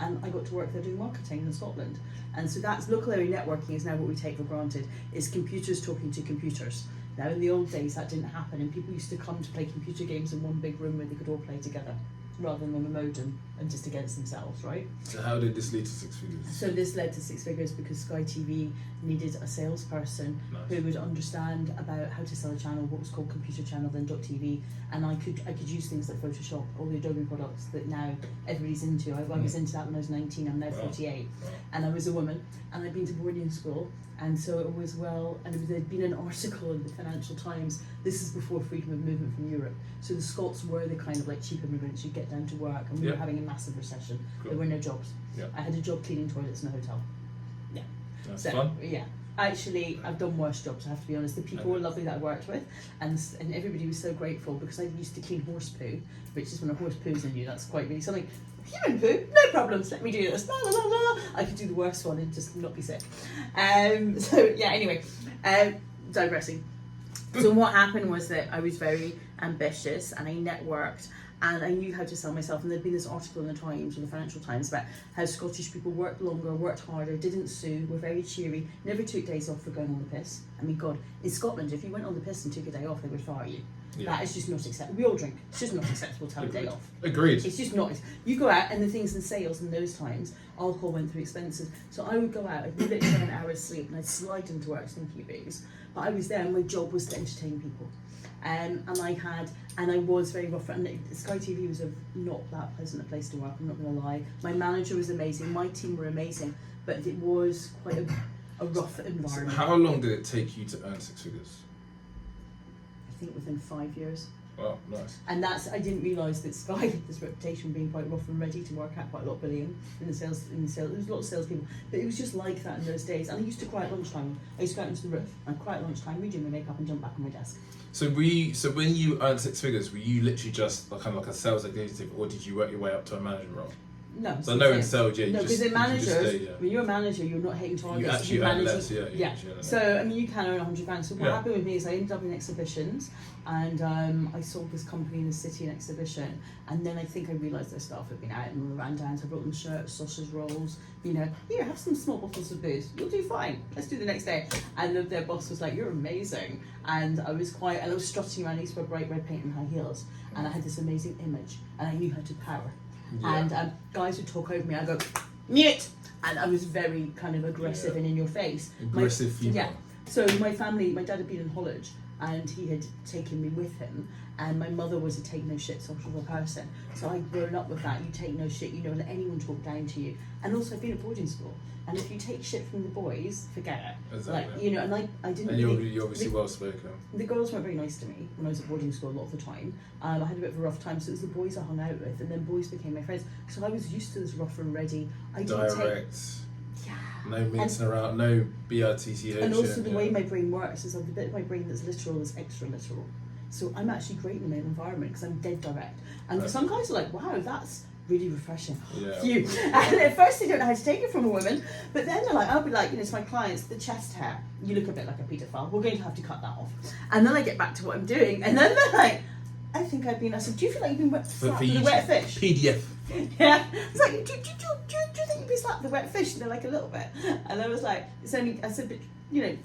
and I got to work there doing marketing in Scotland. And so that's local area networking is now what we take for granted, is computers talking to computers. Now in the old days that didn't happen, and people used to come to play computer games in one big room where they could all play together, rather than on a modem and just against themselves, right? So how did this lead to six figures? So this led to six figures because Sky TV needed a salesperson who would understand about how to sell a channel, what was called computer channel, then .tv, and I could use things like Photoshop, all the Adobe products that now everybody's into. I was into that when I was 19. I'm now 48, and I was a woman, and I'd been to boarding school, and so it was there'd been an article in the Financial Times. This is before freedom of movement from Europe. So the Scots were the kind of like cheap immigrants who'd get down to work, and we were having a massive recession. There were no jobs. I had a job cleaning toilets in a hotel. That's fun. Yeah. Actually, I've done worse jobs, I have to be honest. The people were lovely that I worked with, and everybody was so grateful, because I used to clean horse poo, which is when a horse poos in you. That's quite really something. Human poo, no problems, let me do this. La, la, la, la. I could do the worst one and just not be sick. Anyway, digressing. So what happened was that I was very ambitious, and I networked, and I knew how to sell myself. And there'd been this article in the Times, or the Financial Times, about how Scottish people worked longer, worked harder, didn't sue, were very cheery, never took days off for going on the piss. I mean, God, in Scotland, if you went on the piss and took a day off, they would fire you. That is just not acceptable. We all drink. It's just not acceptable to have a day off. Agreed. It's just not. You go out, and the things in sales in those times, alcohol went through expenses. So I would go out, I'd literally have an hour's sleep, and I'd slide into work, stinky booze. But I was there, and my job was to entertain people. And I was very rough, and Sky TV was not that pleasant a place to work, I'm not going to lie. My manager was amazing, my team were amazing, but it was quite a rough environment. So how long did it take you to earn six figures? I think within 5 years. Wow, nice. And I didn't realise that Sky had this reputation of being quite rough and ready to work out quite a lot of bullying in the sales. There was a lot of salespeople, but it was just like that in those days. And I used to cry at lunchtime. I used to go out into the roof and cry at lunchtime, redo my makeup, and jump back on my desk. So when you earned six figures, were you literally just kind of like a sales executive, or did you work your way up to a management role? No. So no in sales, No, because in managers, when you're a manager, you're not hitting targets. You actually earn less, yeah. So I mean, you can earn £100. So what happened with me is I ended up in exhibitions, and I sold this company in the city in exhibition, and then I think I realised their staff had been out and ran down. So I brought them shirts, sausage rolls. Here, have some small bottles of booze. You'll do fine. Let's do the next day. And their boss was like, "You're amazing," and I was strutting around. I used to wear bright red paint and high heels, and I had this amazing image, and I knew how to power. And guys would talk over me, I'd go, mute! And I was very kind of aggressive and in your face. Aggressive female. Yeah. So my dad had been in college, and he had taken me with him, and my mother was a take no shit sort of a person. So I'd grown up with that. You take no shit, you don't let anyone talk down to you. And also I've been at boarding school, and if you take shit from the boys, forget it. Exactly. And I didn't. And you're obviously well spoken. The girls weren't very nice to me when I was at boarding school a lot of the time. I had a bit of a rough time, so it was the boys I hung out with, and then boys became my friends. So I was used to this rough and ready. Direct. No mincing around, no BRTC. And also the way my brain works is the bit of my brain that's literal is extra literal. So I'm actually great in my environment because I'm dead direct. And some guys are like, wow, that's really refreshing. Yeah. You. And at first they don't know how to take it from a woman, but then they're like, I'll be like, to my clients, the chest hair, you look a bit like a paedophile, we're going to have to cut that off. And then I get back to what I'm doing, and then they're like, I said, do you feel like you've been slapped with a wet fish? PDF. Yeah. It's like, do you think you've been slapped with a wet fish? And they're like, a little bit. And I was like, it's only, I said, but you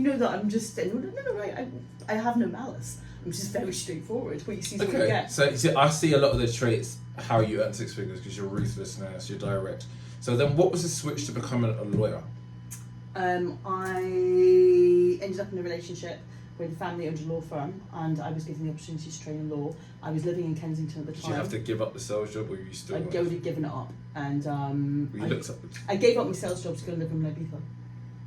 know that I'm just, I have no malice. I'm just very straightforward. What you see is what you get. So I see a lot of the traits, how you earn six figures, because you're ruthlessness, you're direct. So then what was the switch to becoming a lawyer? I ended up in a relationship with a family owned a law firm, and I was given the opportunity to train in law. I was living in Kensington at the time. Did you have to give up the sales job, or were you still? I'd already given it up, and I gave up my sales job to go and live in Ibiza,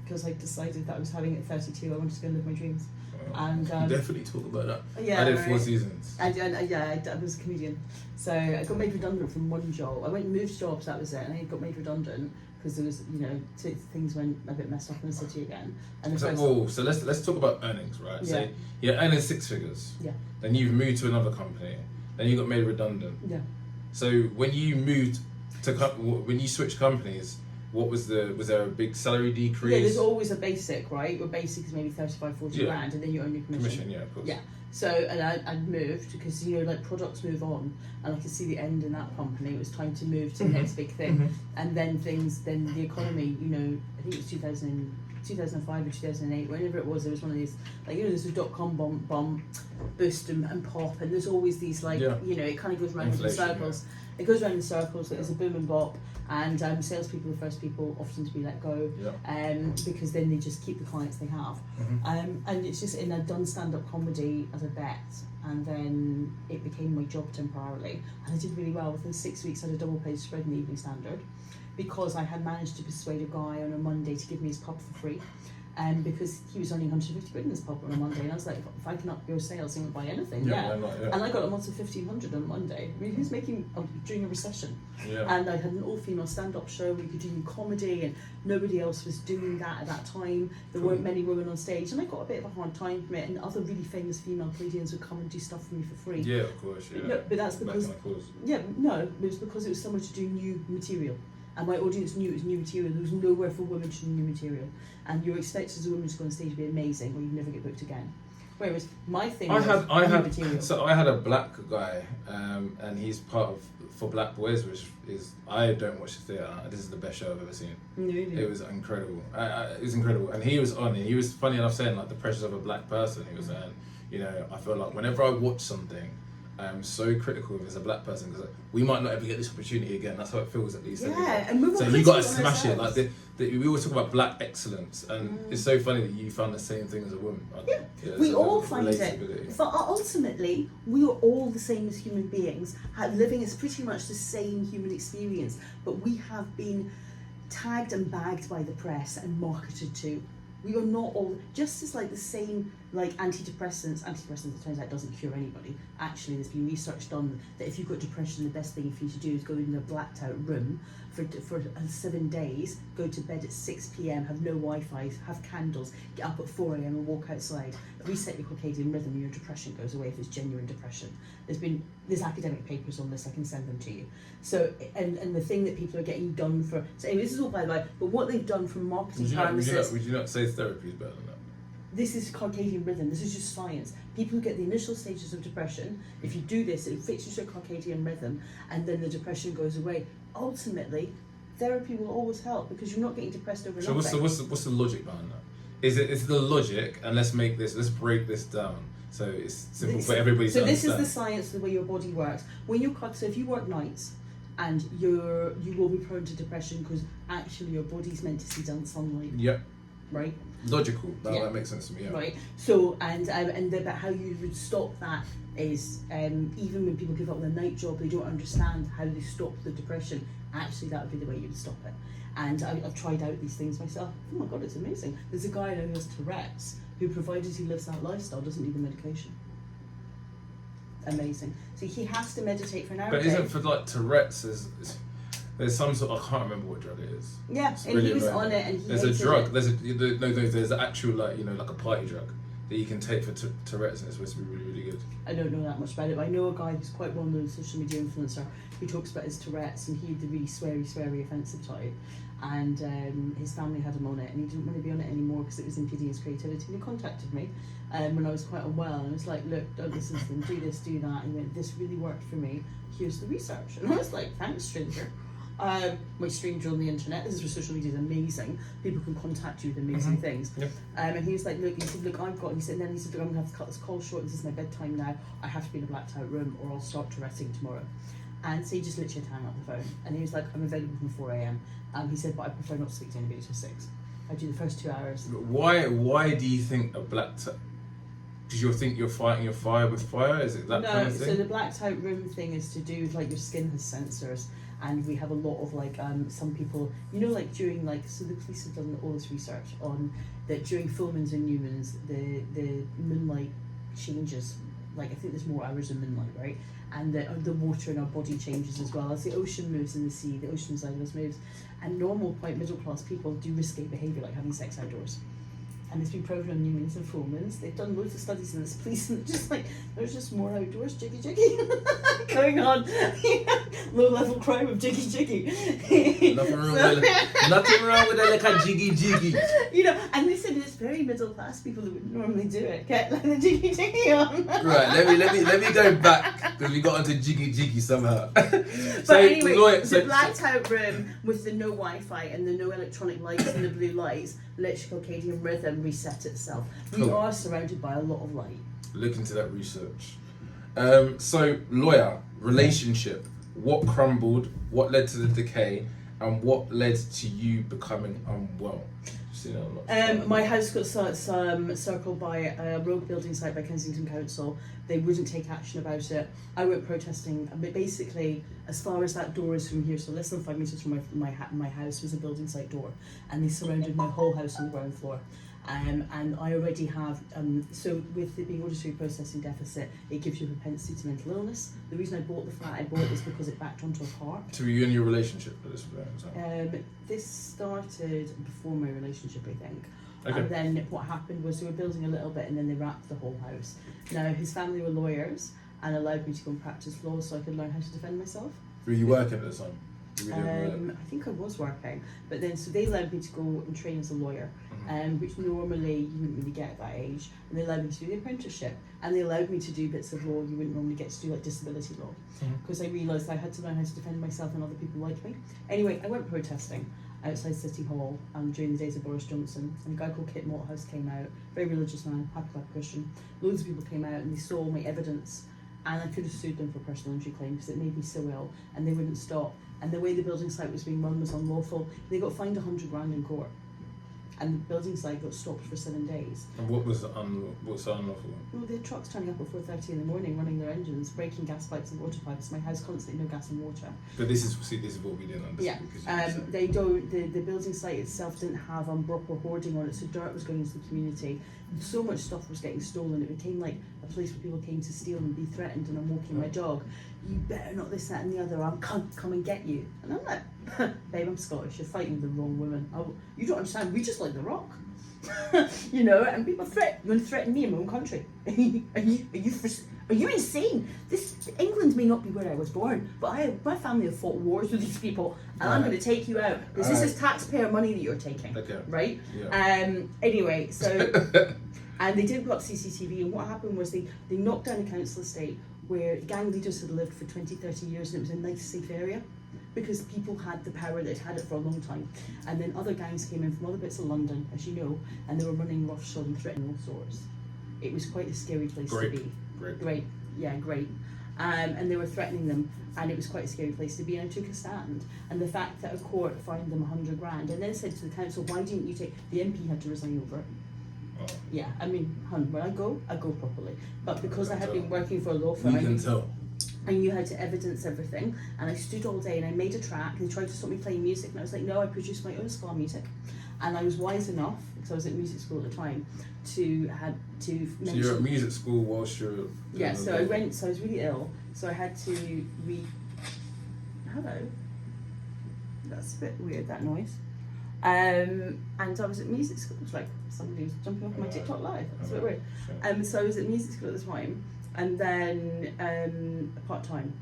because I decided that I was having it at 32. I wanted to go and live my dreams. And definitely talk about that. Yeah, I did 4 seasons. I was a comedian, so I got made redundant from one job. I went and moved jobs, that was it, and I got made redundant because there was, things went a bit messed up in the city again. And so let's talk about earnings, right? Yeah. So you're earning 6 figures. Yeah. Then you've moved to another company. Then you got made redundant. Yeah. So when you moved when you switched companies, was there a big salary decrease? Yeah, there's always a basic, right? Your basic is maybe 35, 40 grand, and then you earn your commission. Yeah, of course. Yeah. So, and I'd moved because, you know, like products move on, and I could see the end in that company. It was time to move to the next big thing. And then the economy, you know, I think it was 2005 or 2008, whenever it was, there was one of these, like, you know, there's a dot-com bomb boost and pop, and there's always these, like, you know, it kind of goes around in circles. Yeah. It goes around in circles, there's a boom and bop, and salespeople are the first people often to be let go, because then they just keep the clients they have. And it's just, and I'd done stand-up comedy as a bet, and then it became my job temporarily, and I did really well. Within 6 weeks I had a double-page spread in the Evening Standard, because I had managed to persuade a guy on a Monday to give me his pub for free. Because he was only 150 quid in his pub on a Monday, and I was like, if I can up your sales, he won't buy anything. And I got him on to 1,500 on Monday. I mean, who's making during a recession? And I had an all-female stand-up show where you could do comedy, and nobody else was doing that at that time. There weren't many women on stage, and I got a bit of a hard time from it. And other really famous female comedians would come and do stuff for me for free. Yeah, of course. Yeah. No, but that's because it was because it was someone to do new material. And my audience knew it was new material. There was nowhere for women to do new material. And you're expected as a woman to go on stage and be amazing, or you never get booked again. Whereas my thing was new material. So I had a black guy, and he's part of For Black Boys, which is, I don't watch the theatre. This is the best show I've ever seen. Really? It was incredible. It was incredible. And he was on, and he was funny enough saying, like, the pressures of a black person. He was saying, you know, I feel like whenever I watch something, I'm so critical if it's a black person, because we might not ever get this opportunity again. That's how it feels, at least. Yeah, and we're so you got to smash it. Like we always talk about black excellence, and it's so funny that you found the same thing as a woman. We all find it. But ultimately, we are all the same as human beings, living as pretty much the same human experience. But we have been tagged and bagged by the press and marketed to. We are not all, just as like the same, like antidepressants, it turns out doesn't cure anybody. Actually, there's been research done that if you've got depression, the best thing for you to do is go in a blacked out room for 7 days, go to bed at 6 p.m, have no Wi-Fi, have candles, get up at 4 a.m. and walk outside, reset your circadian rhythm, and your depression goes away if it's genuine depression. There's academic papers on this, I can send them to you. So, and the thing that people are getting done for, so anyway, this is all by the way, but what they've done from marketing purposes. Would you not say therapy is better than that? This is circadian rhythm, this is just science. People who get the initial stages of depression, if you do this, it fixes your circadian rhythm, and then the depression goes away. Ultimately, therapy will always help, because you're not getting depressed over nothing. So what's the logic behind that? Is the logic, and let's break this down so it's simple for everybody to understand. So this is the science of the way your body works. When so if you work nights, and you will be prone to depression, because actually your body's meant to see sunlight. Yep. Right? Logical. That makes sense to me. Yeah. Right. So and about how you would stop that is even when people give up their night job, they don't understand how they stop the depression. Actually, that would be the way you would stop it. And I've tried out these things myself. Oh my God, it's amazing. There's a guy who has Tourette's who, provided he lives that lifestyle, doesn't need the medication. Amazing. So he has to meditate for an hour. But isn't for like Tourette's there's some sort I can't remember what drug it is. Yeah, and he was on it, and he there's a drug. There's an actual like a party drug that you can take for Tourette's, and it's supposed to be really, really good. I don't know that much about it, but I know a guy who's quite well known social media influencer who talks about his Tourette's, and he had the really sweary, offensive type, and his family had him on it, and he didn't want to be on it anymore because it was impeding his creativity. And he contacted me when I was quite unwell, and I was like, look, don't listen to them, do this, do that. And he went, this really worked for me. Here's the research. And I was like, thanks, stranger. My stranger on the internet. This is where social media is amazing. People can contact you with amazing things. Yep. And he was like, look, I've got, he said, I'm going to have to cut this call short. This is my bedtime now. I have to be in a blacked out room, or I'll start Tourette'ing tomorrow. And so he just literally hung up the phone. And he was like, I'm available from 4 a.m. He said, but I prefer not to speak to anybody till 6. I do the first 2 hours. Why do you think a blacked out? Because you think you're fighting your fire with fire? Is it that kind of thing? So the blacked out room thing is to do with like your skin has sensors. And we have a lot of like some people, like during so the police have done all this research on that during full moons and new moons, the moonlight changes. Like I think there's more hours of moonlight, right? And the water in our body changes as well. As the ocean moves in the sea, the ocean side of us moves. And normal, quite middle class people do risky behaviour, like having sex outdoors. and it's been proven on Newmans and Foreman's. They've done loads of studies in this police, and just like there's just more outdoors jiggy going on. Low level crime of jiggy. Nothing wrong with a little jiggy. You know, and they said it's very middle class people who would normally do it. Get like the jiggy on. Right, let me go back because we got onto jiggy somehow. But anyway, the blacked out room with the no Wi-Fi and the no electronic lights and the blue lights, electrocircadian rhythm reset itself. We Cool. are surrounded by a lot of light. Look into that research. So, lawyer, relationship, what crumbled, what led to the decay, and what led to you becoming unwell? My house got circled by a rogue building site by Kensington Council. They wouldn't take action about it. I went protesting. But basically, as far as that door is from here, so less than 5 metres from my house was a building site door, and they surrounded my whole house on the ground floor. And I already have, so with it being auditory processing deficit, it gives you a propensity to mental illness. The reason I bought the flat I bought was because it backed onto a park. So were you in your relationship with this? This started before my relationship, I think. Okay. And then what happened was they were building a little bit and then they wrapped the whole house. Now, his family were lawyers and allowed me to go and practice law so I could learn how to defend myself. Were you working at the time? I think I was working, but then so they allowed me to go and train as a lawyer, which normally you wouldn't really get at that age, and they allowed me to do the apprenticeship, and they allowed me to do bits of law you wouldn't normally get to do, like disability law, because I realised I had to learn how to defend myself and other people like me. Anyway, I went protesting outside City Hall during the days of Boris Johnson, and a guy called Kit Malthouse came out, very religious man, happy clap Christian. Loads of people came out and they saw all my evidence, and I could have sued them for personal injury claims because it made me so ill, and they wouldn't stop. And the way the building site was being run was unlawful. They got fined 100 grand in court, and the building site got stopped for 7 days. And what's unlawful? Well, they had trucks turning up at 4:30 in the morning, running their engines, breaking gas pipes and water pipes. My house constantly no gas and water. But this is what we didn't understand. Yeah, they don't. The building site itself didn't have proper hoarding on it, so dirt was going into the community. So much stuff was getting stolen. It became like a place where people came to steal and be threatened. And I'm walking my dog. You better not this, that, and the other. I'll come and get you. And I'm like, babe, I'm Scottish. You're fighting with the wrong woman. You don't understand. We just like The Rock. You know, and people you want to threaten me in my own country? Are you insane? England may not be where I was born, but my family have fought wars with these people, and I'm going to take you out because this is taxpayer money that you're taking, right? Yeah. Anyway, so and they did put up CCTV, and what happened was they knocked down a council estate where gang leaders had lived for 20, 30 years, and it was a nice, safe area, because people had the power that had it for a long time. And then other gangs came in from other bits of London, as you know, and they were running roughshod and threatening all sorts. It was quite a scary place to be. Great. Yeah, great. And they were threatening them, and it was quite a scary place to be, and I took a stand. And the fact that a court fined them 100 grand and then said to the council, why didn't you take... The MP had to resign over it. Oh. Yeah, I mean, when I go properly. But because I had been working for a law firm... You can tell. I knew how to evidence everything, and I stood all day and I made a track. They tried to stop me playing music, and I was like, no, I produced my own ska music. And I was wise enough, because I was at music school at the time, to mention... So you're at music school whilst you're... Yeah, so I was really ill, so I had to Hello. That's a bit weird, that noise. And I was at music school. It was like somebody was jumping off my TikTok live. That's a bit weird. Sure. So I was at music school at the time, and then part time,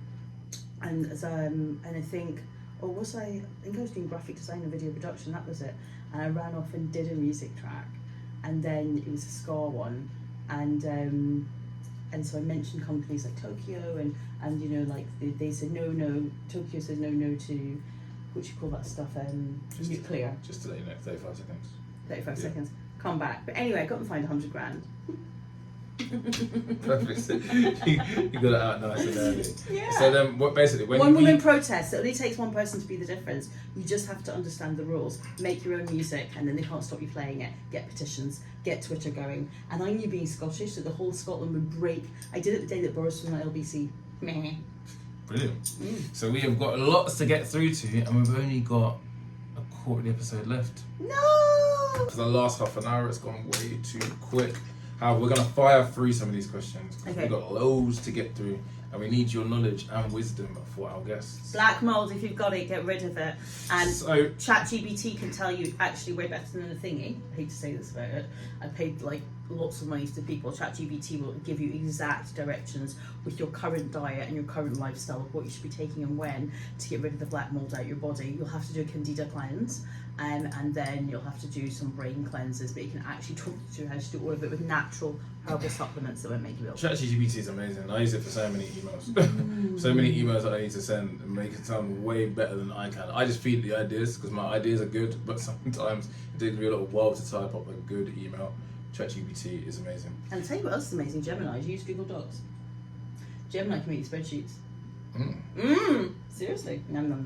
and I think, or was I? I think I was doing graphic design and video production. That was it. And I ran off and did a music track, and then it was a ska one, and so I mentioned companies like Tokyo, and you know, like they said no. Tokyo says no to. What do you call that stuff? Nuclear. Just to let you know, 35 seconds. 35 seconds. Come back. But anyway, I got them fined 100 grand. Perfect. You got it out nice and early. Yeah. So then, what basically when one woman protests, it only takes one person to be the difference. You just have to understand the rules, make your own music, and then they can't stop you playing it. Get petitions, get Twitter going. And I knew being Scottish, so the whole Scotland would break. I did it the day that Boris was on LBC. Meh. Brilliant. So we have got lots to get through to, and we've only got a quarter of the episode left. No! For the last half an hour, it's gone way too quick. However, we're going to fire through some of these questions. Okay. We've got loads to get through, and we need your knowledge and wisdom for our guests. Black mold, if you've got it, get rid of it. And So, ChatGPT can tell you actually way better than a thingy. I hate to say this about it. I paid like lots of money to people. ChatGPT will give you exact directions with your current diet and your current lifestyle of what you should be taking and when to get rid of the black mold out of your body. You'll have to do a candida cleanse, and then you'll have to do some brain cleanses, but you can actually talk you through how to do all of it with natural herbal supplements that won't make you ill. ChatGPT is amazing. I use it for so many emails. So many emails that I need to send and make it sound way better than I can. I just feed the ideas because my ideas are good, but sometimes it takes me a little while to type up a good email. ChatGPT is amazing. And I'll tell you what else is amazing, Gemini. Use Google Docs. Gemini can make spreadsheets. Seriously. Nom.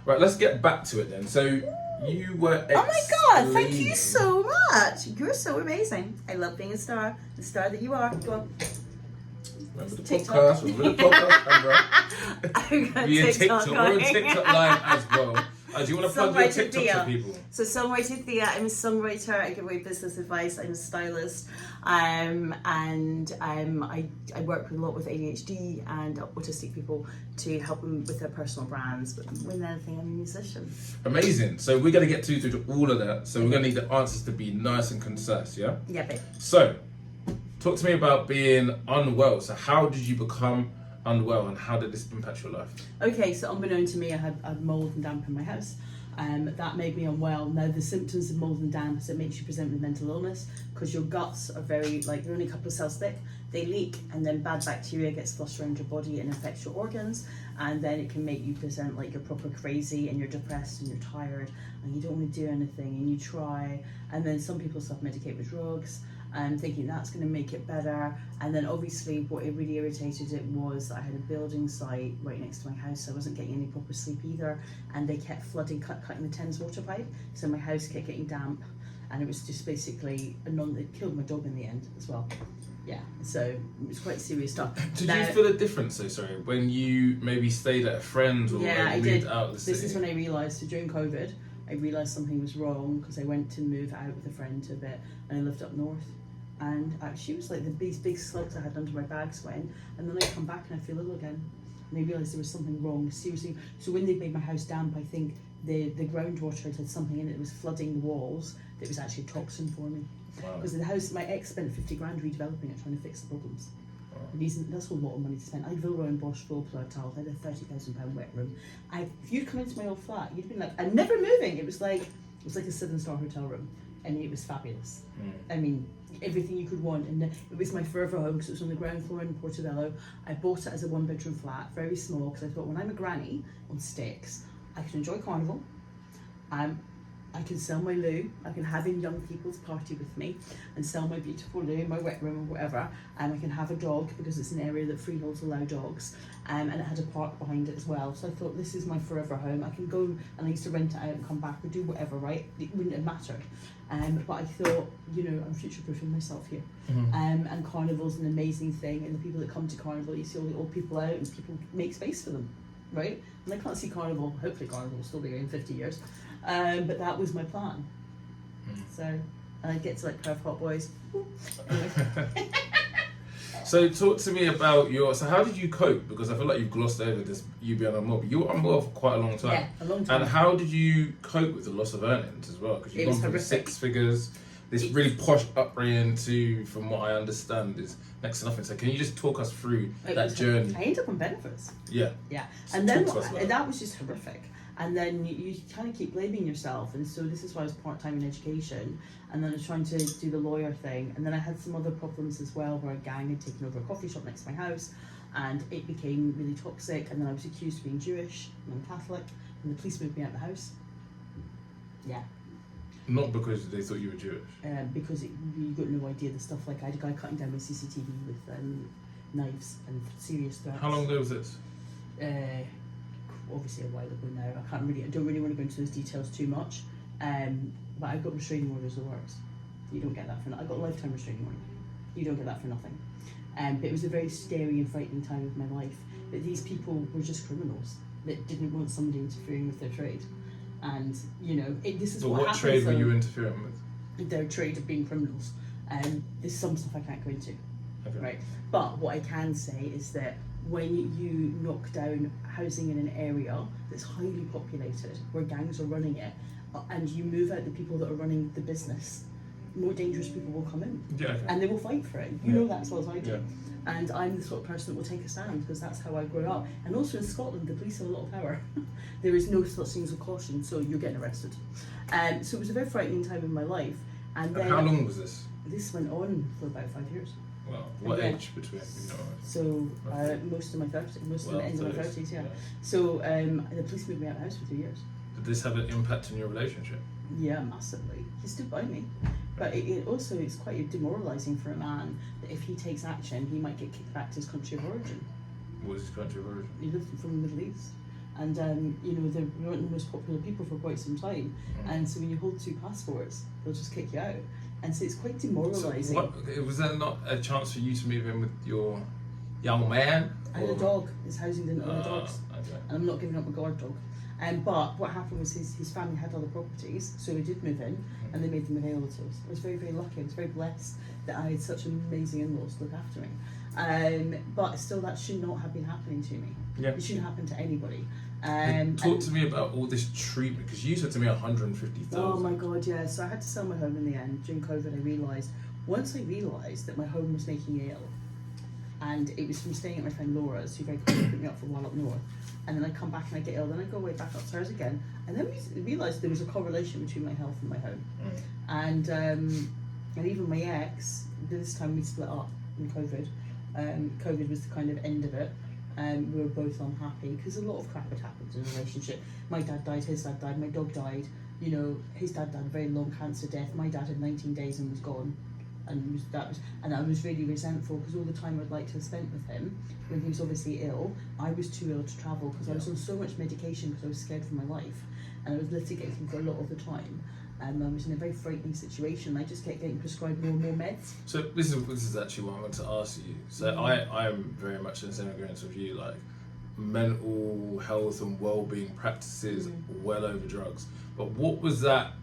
Right, let's get back to it then. So you were Oh my god, thank you so much. You're so amazing. I love being a star. The star that you are. Go on. Remember the TikTok. podcast? Remember the podcast camera? I'm going Be a TikTok. TikTok. We're on TikTok live as well. Do you want to plug your Songwriter TikTok Thea. to people? So Songwriter Thea, I'm a songwriter, I give away business advice, I'm a stylist, and I work with a lot with ADHD and autistic people to help them with their personal brands, but more than anything, I'm a musician. Amazing. So we're going to get through to all of that. So we're going to need the answers to be nice and concise, yeah? Yeah, babe. So, talk to me about being unwell. So how did you become unwell and how did this impact your life? Okay, so unbeknown to me, I had mold and damp in my house. That made me unwell. Now, the symptoms of mold and damp is it makes you present with mental illness because your guts are very, like, they're only a couple of cells thick. They leak and then bad bacteria gets flushed around your body and infects your organs. And then it can make you present like you're proper crazy and you're depressed and you're tired and you don't want to do anything and you try. And then some people self-medicate with drugs. Thinking that's going to make it better, and then obviously what it really irritated it was that I had a building site right next to my house, so I wasn't getting any proper sleep either, and they kept flooding, cutting the Thames water pipe, so my house kept getting damp, and it was just basically it killed my dog in the end as well. Yeah, so it was quite serious stuff. Did you feel a difference, when you maybe stayed at a friend's or Yeah, I moved did. out of the city? This is when I realised, so during COVID, I realised something was wrong because I went to move out with a friend a bit, and I lived up north. And she was like these big slugs I had under my bags went, and then I come back and I feel ill again. And I realised there was something wrong, seriously. So when they made my house damp, I think the groundwater had something in it that was flooding the walls that was actually a toxin for me. Wow. Because the house, my ex spent 50 grand redeveloping it, trying to fix the problems. Wow. And that's a lot of money to spend. I had Villeroy and Bosch floor tiles, I had a £30,000 wet room. If you'd come into my old flat, you'd been like, I'm never moving. It was like a 7-star hotel room. And it was fabulous. I mean, everything you could want, and it was my forever home because it was on the ground floor in Portobello. I bought it as a 1-bedroom flat, very small, because I thought when I'm a granny on sticks, I can enjoy carnival, I can sell my loo, I can have in young people's party with me and sell my beautiful loo, my wet room or whatever, and I can have a dog because it's an area that freeholds allow dogs, and it had a park behind it as well. So I thought, this is my forever home. I can go, and I used to rent it out and come back or do whatever, right? It wouldn't have mattered. But I thought, I'm future-proofing myself here. And Carnival's an amazing thing, and the people that come to Carnival, you see all the old people out and people make space for them, right? And I can't see Carnival, hopefully Carnival will still be here in 50 years. But that was my plan. So, and I'd get to like Perth Hot Boys. Anyway. So talk to me about so how did you cope? Because I feel like you've glossed over this, you being unwell, but you were unwell for quite a long time. Yeah, a long time. And how did you cope with the loss of earnings as well? Because you've gone from 6 figures, this really posh upbringing to, from what I understand, is next to nothing. So can you just talk us through that journey? I ended up on benefits. Yeah. Yeah, So and then talk to us about that was just horrific. And then you kind of keep blaming yourself, and so this is why I was part-time in education, and then I was trying to do the lawyer thing, and then I had some other problems as well where a gang had taken over a coffee shop next to my house, and it became really toxic, and then I was accused of being Jewish, and I'm Catholic, and the police moved me out of the house. Yeah. Not because they thought you were Jewish? Because you got no idea the stuff, like I had a guy cutting down my CCTV with knives and serious threats. How long ago was this? Obviously a while ago now. I don't really want to go into those details too much. But I got restraining orders that works. You don't get that for nothing. I got a lifetime restraining order. You don't get that for nothing. But it was a very scary and frightening time of my life. But these people were just criminals that didn't want somebody interfering with their trade. And this is what happens. What trade were you interfering with? Their trade of being criminals. There's some stuff I can't go into. Okay. Right. But what I can say is that when you knock down housing in an area that's highly populated, where gangs are running it, and you move out the people that are running the business, more dangerous people will come in. Yeah. Okay. And they will fight for it. You Yeah. know that as well as I do. Yeah. And I'm the sort of person that will take a stand, because that's how I grew up. And also in Scotland, the police have a lot of power. There is no such thing as a caution, so you're getting arrested. So it was a very frightening time in my life. And then How long was this? this went on for about 5 years. Well, what Yeah. age between? So most of my 30s, most of the end of my 30s, yeah. So the police moved me out of the house for 2 years. Did this have an impact on your relationship? Yeah, massively. He stood by me. But it also is quite demoralising for a man that if he takes action, he might get kicked back to his country of origin. What was his country of origin? He lived from the Middle East. And, you know, they weren't the most popular people for quite some time. And so when you hold 2 passports, they'll just kick you out. And so it's quite demoralising. So was there not a chance for you to move in with your young man? And a dog. His housing didn't own the dogs. Okay. And I'm not giving up my guard dog. But what happened was his family had other properties, so we did move in, and they made them available to us. I was very, very lucky. I was very blessed that I had such amazing in-laws to look after me. But still, that should not have been happening to me. Yeah. It shouldn't happen to anybody. Talk to me about all this treatment, because you said to me 150,000. Oh my God, yeah. So I had to sell my home in the end. During COVID, once I realised that my home was making me ill, and it was from staying at my friend Laura's, who very quickly put me up for a while up north, and then I come back and I get ill, then I go away back upstairs again, and then we realised there was a correlation between my health and my home. And even my ex, this time we split up in COVID. COVID was the kind of end of it. We were both unhappy because a lot of crap had happened in the relationship. My dad died, his dad died, my dog died. You know, his dad died a very long cancer death. My dad had 19 days and was gone. And I was really resentful because all the time I'd like to have spent with him when he was obviously ill, I was too ill to travel because I was on so much medication because I was scared for my life, and I was litigating for a lot of the time. I was in a very frightening situation. I just kept getting prescribed more and more meds. So this is actually what I want to ask you. So I am very much in the same agreement with you, like mental health and well-being practices well over drugs. But what was that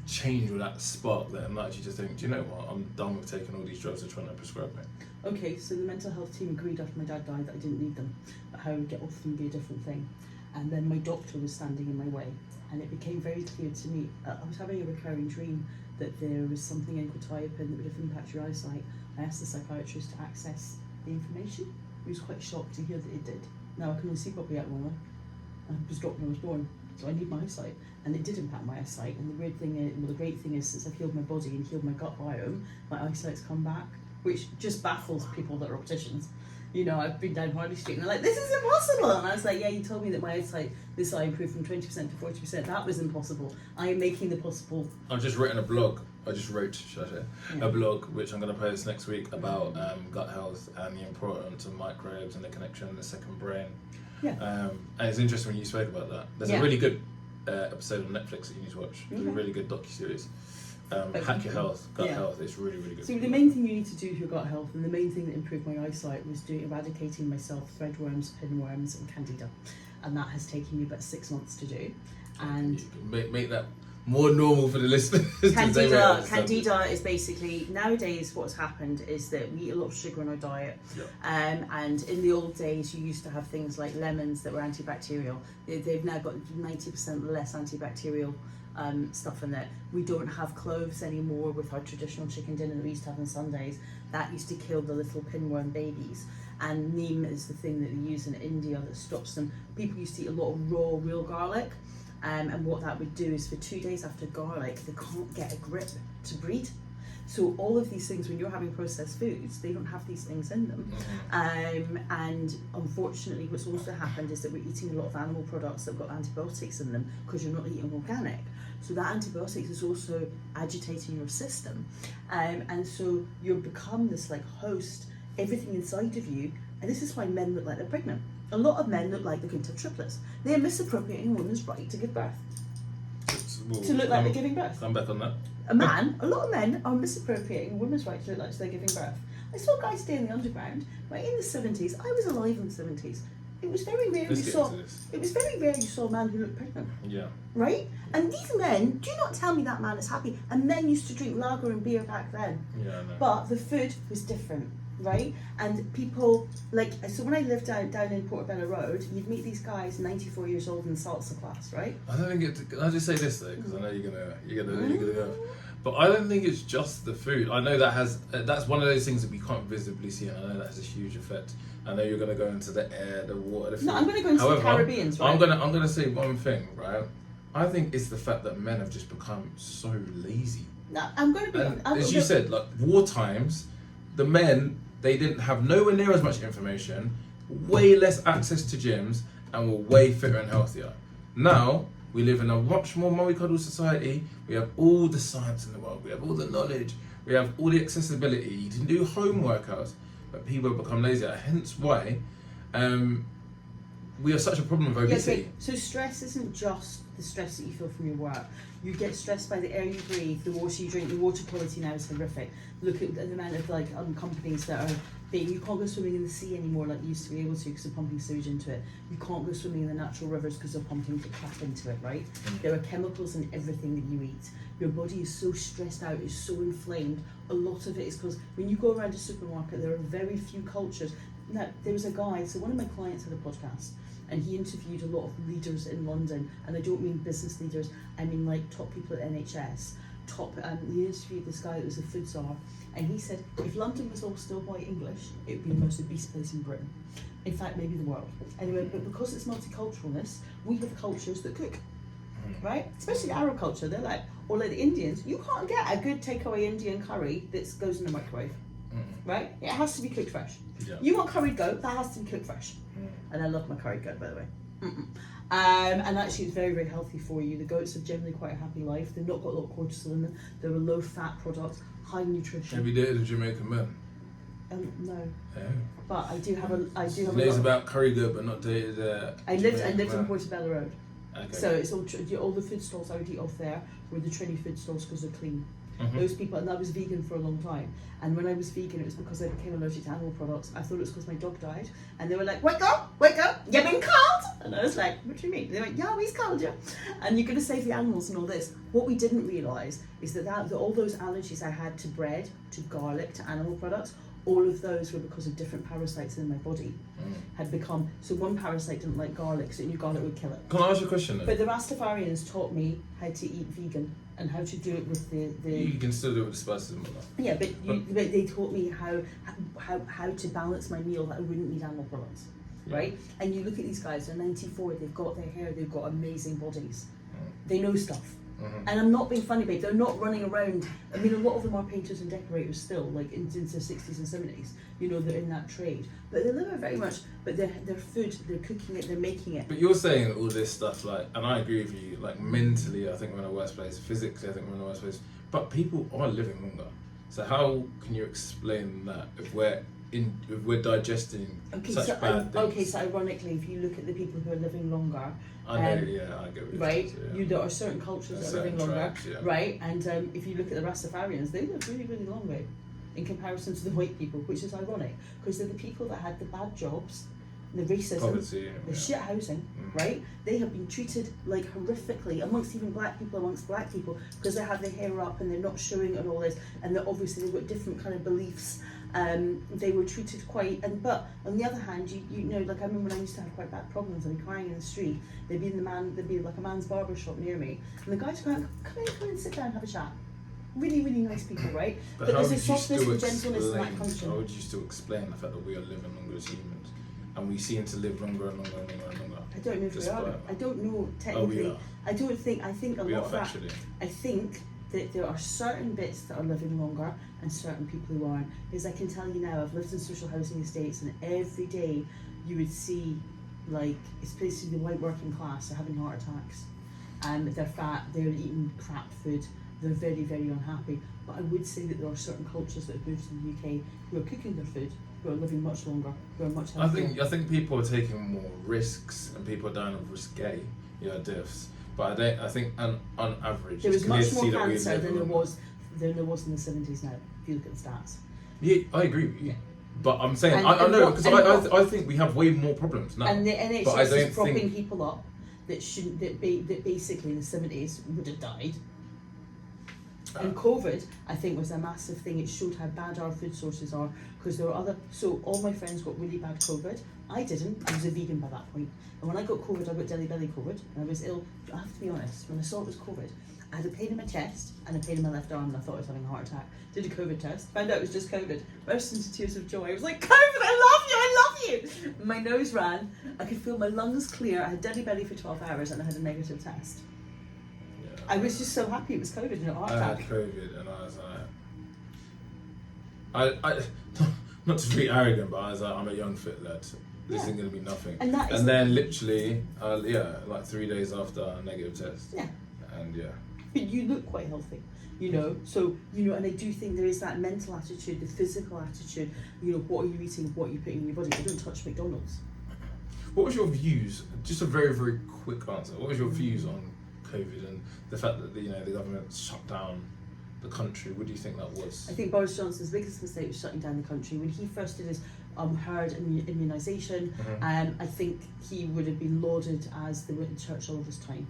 change or that spark that made you just think, do you know what, I'm done with taking all these drugs they're trying to prescribe me? Okay, so the mental health team agreed after my dad died that I didn't need them, but how I would get off them would be a different thing. And then my doctor was standing in my way, and it became very clear to me, I was having a recurring dream that there was something in quetiapine that would have impacted your eyesight. I asked the psychiatrist to access the information. He was quite shocked to hear that it did. Now I can only see properly out one eye. I was dropped when I was born, so I need my eyesight, and it did impact my eyesight. And the weird thing is, well, the great thing is, since I've healed my body and healed my gut biome, my eyesight's come back, which just baffles people that are opticians. You know, I've been down Harley Street and they're like, this is impossible. And I was like, yeah, you told me that my eyesight, this eye improved from 20% to 40%. That was impossible. I am making the possible. I've just written a blog. I just wrote, a blog which I'm going to post next week about gut health and the importance of microbes and the connection in the second brain. Yeah. And it's interesting when you spoke about that. There's a really good episode on Netflix that you need to watch. It's a really good docuseries. Hack Your Health, Gut Health. It's really, really good. So the main thing you need to do for your gut health, and the main thing that improved my eyesight, was eradicating myself threadworms, pinworms, and candida, and that has taken me about 6 months to do. And you can make that more normal for the listeners. Candida is basically, nowadays what's happened is that we eat a lot of sugar in our diet. And in the old days you used to have things like lemons that were antibacterial. They've now got 90% less antibacterial stuff in it. We don't have cloves anymore with our traditional chicken dinner that we used to have on Sundays. That used to kill the little pinworm babies. And neem is the thing that they use in India that stops them. People used to eat a lot of raw, real garlic. And what that would do is for 2 days after garlic, they can't get a grip to breed. So all of these things, when you're having processed foods, they don't have these things in them. And unfortunately, what's also happened is that we're eating a lot of animal products that have got antibiotics in them because you're not eating organic. So that antibiotics is also agitating your system. And so you become this like host, everything inside of you. And this is why men look like they're pregnant. A lot of men look like they're going to have triplets. They are misappropriating a woman's right to give birth. To look like they're giving birth. I'm back on that. A lot of men are misappropriating a woman's right to look like they're giving birth. I saw guys stay in the underground, right, in the 70s. I was alive in the 70s. It was very rare you saw a man who looked pregnant. Yeah. Right? And these men, do not tell me that man is happy. And men used to drink lager and beer back then. Yeah, I know. But the food was different. right? And people, like, so when I lived down in Portobello Road, you'd meet these guys 94 years old in salsa class, right? I don't think it. Can I just say this though, because I know you're gonna go. But I don't think it's just the food. I know that's one of those things that we can't visibly see, and I know that has a huge effect. I know you're gonna go into the air, the water, the food. No, I'm gonna go into the Caribbeans, right? I'm gonna say one thing, right? I think it's the fact that men have just become so lazy. No, I'm gonna be. As you said, like war times, the men, they didn't have nowhere near as much information, way less access to gyms, and were way fitter and healthier. Now, we live in a much more mollycoddle society. We have all the science in the world. We have all the knowledge. We have all the accessibility. You can do home workouts, but people have become lazier. Hence why we have such a problem with obesity. Yeah, so stress isn't just the stress that you feel from your work. You get stressed by the air you breathe, the water you drink. The water quality now is horrific. Look at the amount of companies that are big. You can't go swimming in the sea anymore like you used to be able to because they're pumping sewage into it. You can't go swimming in the natural rivers because they're pumping crap into it, right? There are chemicals in everything that you eat. Your body is so stressed out, is so inflamed. A lot of it is because when you go around a supermarket, there are very few cultures. Now, there was a guy, so one of my clients had a podcast, and he interviewed a lot of leaders in London, and I don't mean business leaders, I mean like top people at NHS, he interviewed this guy that was a food czar, and he said, if London was all still white English, it would be the most obese place in Britain. In fact, maybe the world. Anyway, but because it's multiculturalness, we have cultures that cook, right? Especially the Arab culture, they're like, or like the Indians, you can't get a good takeaway Indian curry that goes in the microwave, right? It has to be cooked fresh. Yeah. You want curried goat, that has to be cooked fresh. And I love my curried goat, by the way. And actually it's very, very healthy for you. The goats have generally quite a happy life. They've not got a lot of cortisol in them. They're a low fat product, high nutrition. Have you dated a Jamaican man? No. Yeah. But I do have a Today's about curry goat, but not dated I lived in Portobello Road. Okay. So it's all the food stalls I would eat off there were the Trini food stalls because they're clean. Those people, and I was vegan for a long time. And when I was vegan, it was because I became allergic to animal products. I thought it was because my dog died. And they were like, wake up, you've been culled. And I was like, what do you mean? They went, yeah, we've culled you. And you're going to save the animals and all this. What we didn't realise is that all those allergies I had to bread, to garlic, to animal products, all of those were because of different parasites in my body had become. So one parasite didn't like garlic, so you knew garlic would kill it. Can I ask you a question then? But the Rastafarians taught me how to eat vegan and how to do it with the You can still do it with the spices and whatnot. yeah, but they taught me how to balance my meal that I wouldn't need animal products, right? And you look at these guys, they're 94, they've got their hair, they've got amazing bodies. They know stuff. And I'm not being funny, babe, they're not running around. I mean, a lot of them are painters and decorators still, like into their 60s and 70s, you know, they're in that trade. But they live it very much, but their food, they're cooking it, they're making it. But you're saying all this stuff, like, and I agree with you, like mentally I think we're in a worse place, physically I think we're in a worse place, but people are living longer. So how can you explain that if we're digesting such bad things? Okay, so ironically, if you look at the people who are living longer, I know, I get what you're right? saying, There are certain cultures that are living longer, tribes, right? And if you look at the Rastafarians, they live really, really long, way in comparison to the white people, which is ironic because they're the people that had the bad jobs, the racism, poverty, the shit housing, right? They have been treated like horrifically amongst even black people because they have their hair up and they're not showing and all this, and they're obviously they've got different kind of beliefs. They were treated but on the other hand, you know, like I remember when I used to have quite bad problems, I'd be crying in the street. There'd be like a man's barber shop near me, and the guy would go, come in, sit down, have a chat. Really, really nice people, right? But there's a softness and gentleness in that country. How would you still explain the fact that we are living longer as humans, and we seem to live longer and longer and longer and longer? I don't know if we are. I don't know technically. Oh, we are. I think a We lot are of that. factually. I think that there are certain bits that are living longer and certain people who aren't. Because I can tell you now, I've lived in social housing estates, and every day you would see, like, especially the white working class are having heart attacks, and they're fat, they're eating crap food, they're very, very unhappy. But I would say that there are certain cultures that have moved to the UK who are cooking their food, who are living much longer, who are much healthier. I think people are taking more risks, and people are dying of risque deaths. But I think on average, there was it's clear much to more see that we cancer live than there longer. was in the 70s now, if you look at the stats. Yeah, I agree with you. Yeah. But I'm saying, And- I and know, what- because and what- I think we have way more problems now. And the But I NHS don't is propping think- people up that basically in the 70s would have died. And COVID, I think, was a massive thing. It showed how bad our food sources are, because there were so all my friends got really bad COVID. I didn't. I was a vegan by that point. And when I got COVID, I got jelly belly COVID, and I was ill. I have to be honest, when I saw it was COVID, I had a pain in my chest and a pain in my left arm, and I thought I was having a heart attack. Did a COVID test, found out it was just COVID. Burst into tears of joy. I was like, COVID, I love you. My nose ran. I could feel my lungs clear. I had jelly belly for 12 hours, and I had a negative test. I was just so happy it was COVID and a heart attack. I had COVID and I was like, I not to be arrogant, but I was like, I'm a young fit lad. This isn't going to be nothing. And then literally, like 3 days after a negative test. Yeah. And But you look quite healthy, you know. So, you know, and I do think there is that mental attitude, the physical attitude. You know, what are you eating? What are you putting in your body? You don't touch McDonald's. What was your views? Just a very, very quick answer. What was your views on COVID and the fact that the government shut down the country? What do you think that was? I think Boris Johnson's biggest mistake was shutting down the country. When he first did his herd immunisation, I think he would have been lauded as the Winston Churchill of his time.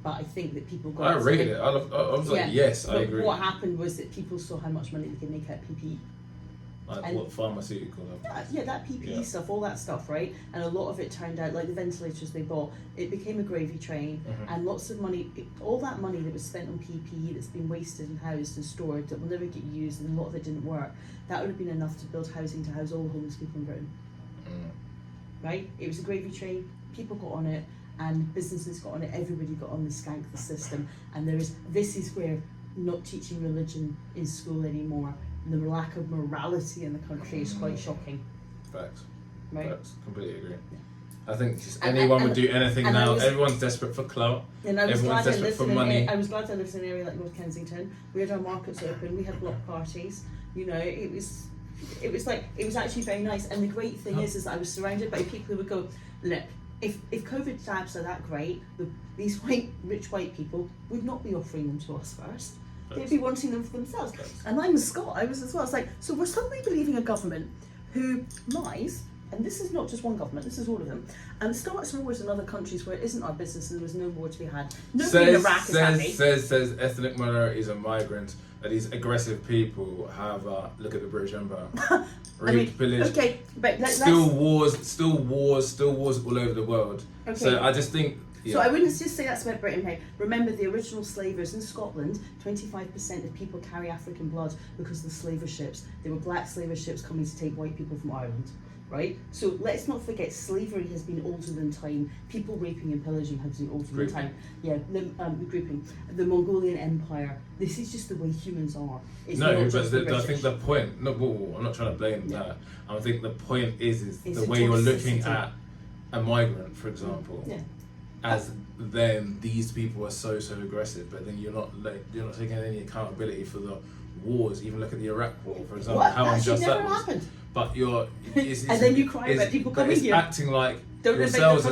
But I think that people got... I rated it. I was like, yes, I agree. What happened was that people saw how much money they could make out of PPE. Like what pharmaceutical? Yeah, that PPE stuff, all that stuff, right? And a lot of it turned out, like the ventilators they bought, it became a gravy train, and lots of money, all that money that was spent on PPE that's been wasted and housed and stored that will never get used, and a lot of it didn't work, that would have been enough to build housing to house all homeless people in Britain. Right? It was a gravy train, people got on it, and businesses got on it, everybody got on the skank the system, and this is where not teaching religion in school anymore, the lack of morality in the country is quite shocking. Facts. Right? Facts. Completely agree. Yeah. I think just anyone would do anything now. Everyone's desperate for clout. Everyone's desperate for money. I was glad I lived in an area like North Kensington. We had our markets open. We had block parties. You know, it was actually very nice. And the great thing is that I was surrounded by people who would go, look, if COVID jabs are that great, these rich white people would not be offering them to us first. They'd be wanting them for themselves. And I'm a Scot, I was as well. It's like, so we're suddenly believing a government who lies, and this is not just one government, this is all of them, and starts wars in other countries where it isn't our business and there was no war to be had. Nobody in Iraq is happy. Says ethnic minorities and migrants, that these aggressive people have, look at the British Empire. Raped, pillage, okay, but still wars all over the world. Okay. So I just think... So I wouldn't just say that's about Britain, hey. Remember, the original slavers in Scotland, 25% of people carry African blood because of the slaver ships. They were black slaver ships coming to take white people from Ireland, right? So let's not forget, slavery has been older than time. People raping and pillaging has been older than time. Yeah, the grouping. The Mongolian Empire. This is just the way humans are. It's no, but I think the point, I'm not trying to blame that. I think the point is the way you're looking at a migrant, for example. Yeah. As then these people are so aggressive, but then you're not taking any accountability for the wars. Even look at the Iraq War, for example, how unjust that was. Happened. But and then you cry about people coming here. Acting like yourselves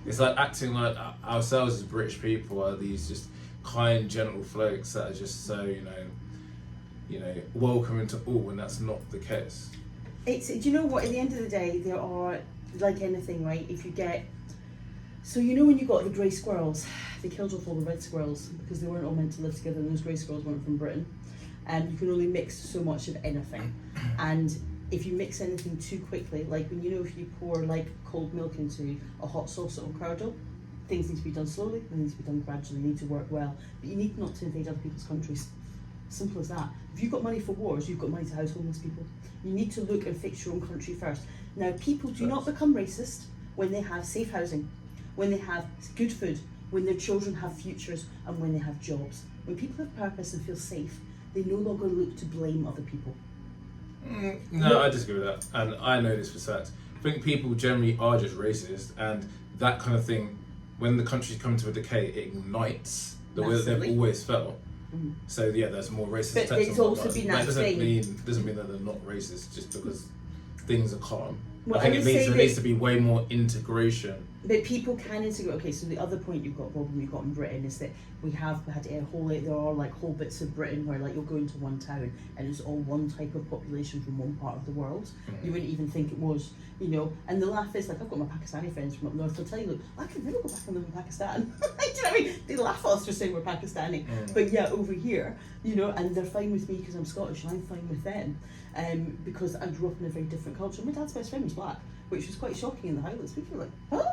it's like acting like ourselves as British people are these just kind, gentle folks that are just so welcoming to all, and that's not the case. Do you know what? At the end of the day, there are, like anything, right? If you get... So you know when you got the grey squirrels, they killed off all the red squirrels because they weren't all meant to live together, and those grey squirrels weren't from Britain. And you can only mix so much of anything. And if you mix anything too quickly, like when if you pour like cold milk into a hot sauce or curdle, things need to be done slowly, they need to be done gradually, they need to work well. But you need not to invade other people's countries. Simple as that. If you've got money for wars, you've got money to house homeless people. You need to look and fix your own country first. Now, people do not become racist when they have safe housing, when they have good food, when their children have futures, and when they have jobs. When people have purpose and feel safe, they no longer look to blame other people. No, I disagree with that, and I know this for fact. I think people generally are just racist, and that kind of thing, when the countries come to a decay, it ignites the way that they've always felt. So yeah, there's more racist. But it's also been that thing. Doesn't mean that they're not racist just because things are calm. Well, I think I would there say needs to be way more integration. that people can integrate. Okay, so the other point problem you've got in Britain is that we have had a whole, there are like whole bits of Britain where like you'll go into one town and it's all one type of population from one part of the world. You wouldn't even think it was, you know. And the laugh is like, I've got my Pakistani friends from up north. They'll tell you, look, I could never go back and live in Pakistan. Do you know what I mean? They laugh at us for saying we're Pakistani, but yeah, over here, you know, and they're fine with me because I'm Scottish and I'm fine with them, because I grew up in a very different culture. My dad's best friend was black, which was quite shocking in the Highlands. People were like, huh?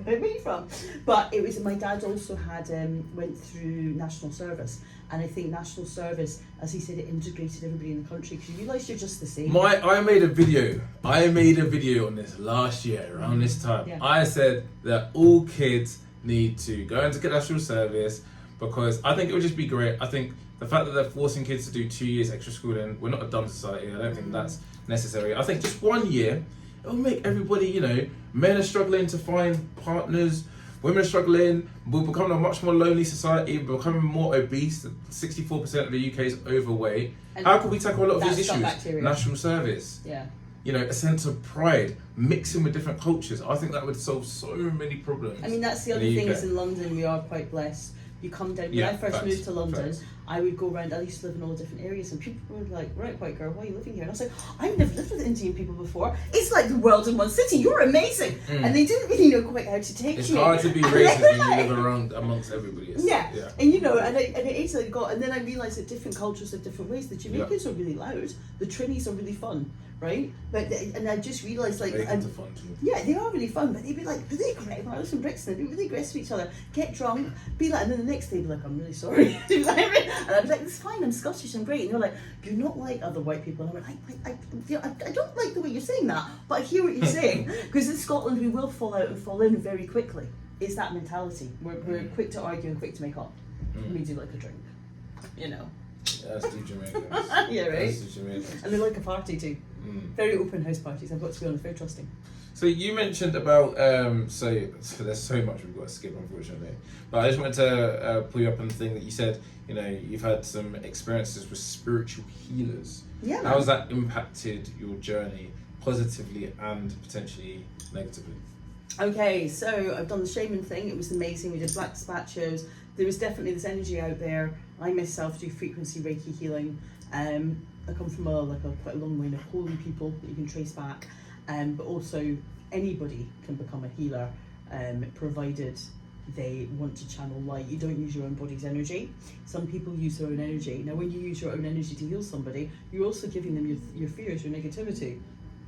Where are you from? But it was, my dad also had went through national service, and I think national service, as he said, it integrated everybody in the country because you realise you're just the same. I made a video on this last year around this time. Yeah. I said that all kids need to go into national service because I think it would just be great. I think the fact that they're forcing kids to do 2 years extra schooling, we're not a dumb society. I don't think that's necessary. I think just 1 year, it'll make everybody, you know, men are struggling to find partners, women are struggling, we're becoming a much more lonely society, we're becoming more obese, 64% of the UK is overweight. And how can we tackle a lot of these that's issues? bacteria. National service. Yeah. You know, a sense of pride, mixing with different cultures. I think that would solve so many problems. I mean, that's the other thing is in London we are quite blessed. You come down, when I first moved to London, I would go around, I used to live in all different areas, and people were like, right, white girl, why are you living here? And I was like, I've never lived with Indian people before. It's like the world in one city, you're amazing. And they didn't really know quite how to take it's me. hard to be racist when you live around amongst everybody. Yeah, and you know, and it is like and then I realised that different cultures have different ways. The Jamaicans are really loud, the Trinis are really fun, right? And I just realised like, They are fun too. yeah, they are really fun, but they'd be like really aggressive. When I was in Brixton, they'd be really aggressive with each other, get drunk, be like, and then the next day be like, I'm really sorry. And I'd be like, it's fine, I'm Scottish, I'm great. And they're like, you're not like other white people. And I went, I don't like the way you're saying that, but I hear what you're saying. Because in Scotland, we will fall out and fall in very quickly. It's that mentality. We're quick to argue and quick to make up. We do like a drink, you know. Yeah, that's the Jamaicans. Yeah, right? That's the Jamaicans. And they like a party too. Very open house parties, I've got to be honest, very trusting. So you mentioned about, so there's so much we've got to skip, unfortunately. But I just wanted to pull you up on the thing that you said, you know, you've had some experiences with spiritual healers. Yeah. How has that impacted your journey, positively and potentially negatively? Okay, so I've done the shaman thing, it was amazing, we did black spot shows. There was definitely this energy out there. I myself do frequency Reiki healing. I come from quite a long line of holy people that you can trace back, but also anybody can become a healer, provided they want to channel light. You don't use your own body's energy. Some people use their own energy. Now, when you use your own energy to heal somebody, you're also giving them your fears, your negativity.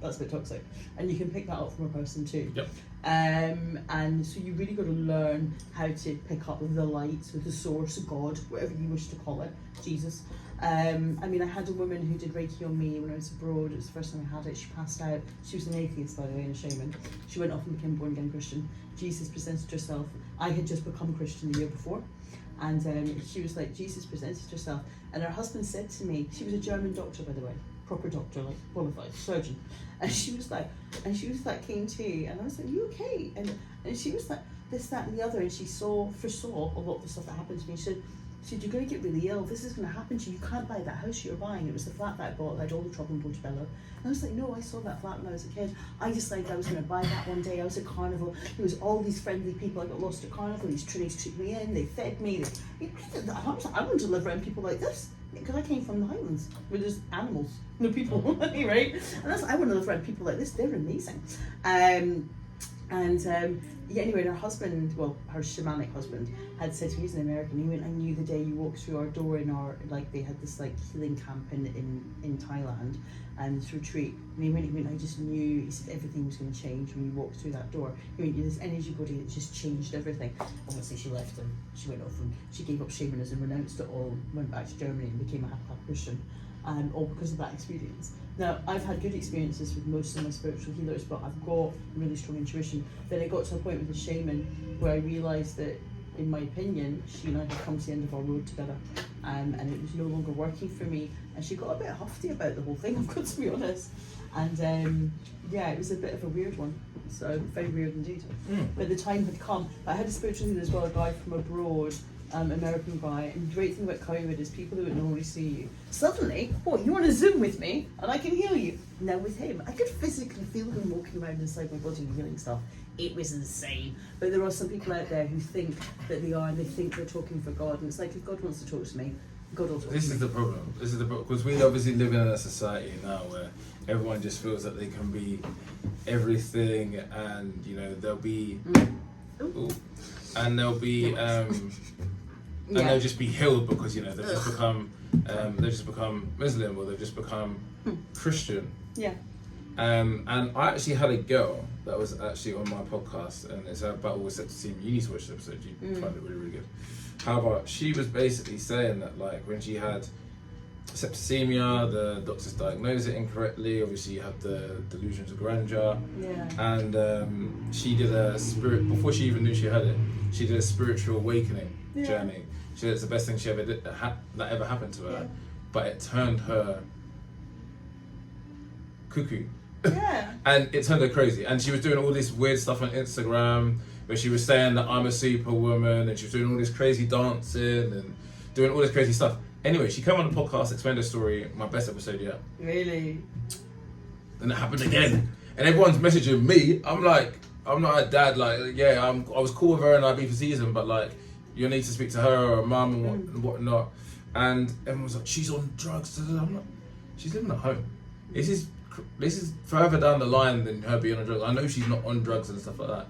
That's a bit toxic, and you can pick that up from a person too. Yep. And so you really got to learn how to pick up the light with the source, God, whatever you wish to call it, Jesus. I mean, I had a woman who did Reiki on me when I was abroad. It was the first time I had it. She passed out. She was an atheist, by the way, and a shaman. She went off and became born again Christian. Jesus presented herself. I had just become Christian the year before. And she was like, Jesus presented herself. And her husband said to me, she was a German doctor, by the way, proper doctor, like qualified surgeon. And she was like, came to me, and I was like, you okay? And she was like, this, that, and the other. And she foresaw a lot of the stuff that happened to me. She said, you're going to get really ill. This is going to happen to you. You can't buy that house you're buying. It was the flat that I bought. I had all the trouble in Portobello. And I was like, no, I saw that flat when I was a kid. I just like I was going to buy that one day. I was at Carnival. There was all these friendly people. I got lost at Carnival. These Trinis took me in. They fed me. I wanted to live around people like this. Because I came from the Highlands, where there's animals, no people, right? And that's, I want to live around people like this. They're amazing. Anyway, and her husband, well, her shamanic husband, had said to me, he's an American, he went, I knew the day you walked through our door in our, like, they had this, like, healing camp in Thailand, and this retreat, and he went, I just knew, he said, everything was going to change when you walked through that door. He went, this energy body that just changed everything. Obviously, she left him, she went off and she gave up shamanism, renounced it all, went back to Germany and became a half-half Christian, all because of that experience. Now, I've had good experiences with most of my spiritual healers, but I've got really strong intuition. Then I got to a point with the shaman where I realised that, in my opinion, she and I had come to the end of our road together, and it was no longer working for me. And she got a bit huffy about the whole thing, I've got to be honest. And yeah, it was a bit of a weird one. So very weird indeed. But the time had come. But I had a spiritual healer as well, a guy from abroad American guy. And the great thing about COVID is people who would normally see you, suddenly, you want to Zoom with me and I can heal you. Now with him, I could physically feel him walking around inside my body and healing stuff. It was insane. But there are some people out there who think that they are, and they think they're talking for God. And it's like, if God wants to talk to me, God will talk to me. This is the problem. Because we obviously live in a society now where everyone just feels that they can be everything, and they'll be, and they'll be, and they'll just be healed because they've just become Muslim, or they've just become Christian. Yeah. And I actually had a girl that was actually on my podcast, and it's about all septicemia. You need to watch the episode. You find it really, really good. However, she was basically saying that, like, when she had septicemia, the doctors diagnosed it incorrectly. Obviously, you have the delusions of grandeur. Yeah. And she did before she even knew she had it, she did a spiritual awakening journey. She said it's the best thing she ever did, that ever happened to her. Yeah. But it turned her cuckoo. Yeah. And it turned her crazy. And she was doing all this weird stuff on Instagram where she was saying that I'm a superwoman, and she was doing all this crazy dancing and doing all this crazy stuff. Anyway, she came on the podcast, explained her story, my best episode yet. Really? Then it happened again. And everyone's messaging me. I'm like, I'm not a dad, like, I was cool with her and I'd be for season, but like, you need to speak to her or mum and whatnot. And everyone was like, she's on drugs. I'm like, she's living at home. This is further down the line than her being on drugs. I know she's not on drugs and stuff like that.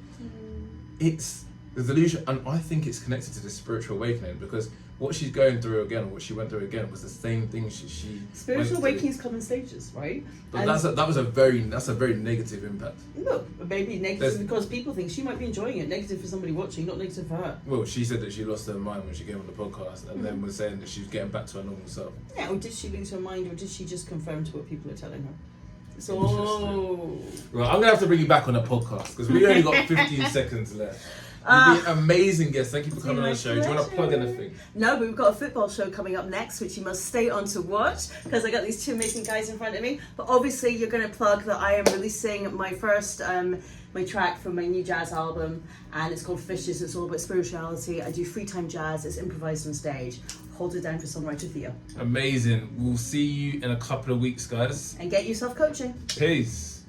It's the delusion, and I think it's connected to the spiritual awakening, because what she's going through again, what she went through again, was the same thing she spiritual awakenings come in stages, right? But that's a very negative impact. No, maybe negative because people think she might be enjoying it. Negative for somebody watching, not negative for her. Well, she said that she lost her mind when she came on the podcast, and then was saying that she was getting back to her normal self. Yeah, or did she lose her mind, or did she just confirm to what people are telling her? So, right, I'm gonna have to bring you back on the podcast because we only got 15 seconds left. You'd be an amazing guest. Thank you for coming on the show. Do you want to plug anything? No, but we've got a football show coming up next, which you must stay on to watch, because I got these two amazing guys in front of me. But obviously, you're going to plug that I am releasing my first my track from my new jazz album, and it's called Fishes. It's all about spirituality. I do free time jazz. It's improvised on stage. Hold it down for songwriter Thea. Amazing. We'll see you in a couple of weeks, guys. And get yourself coaching. Peace.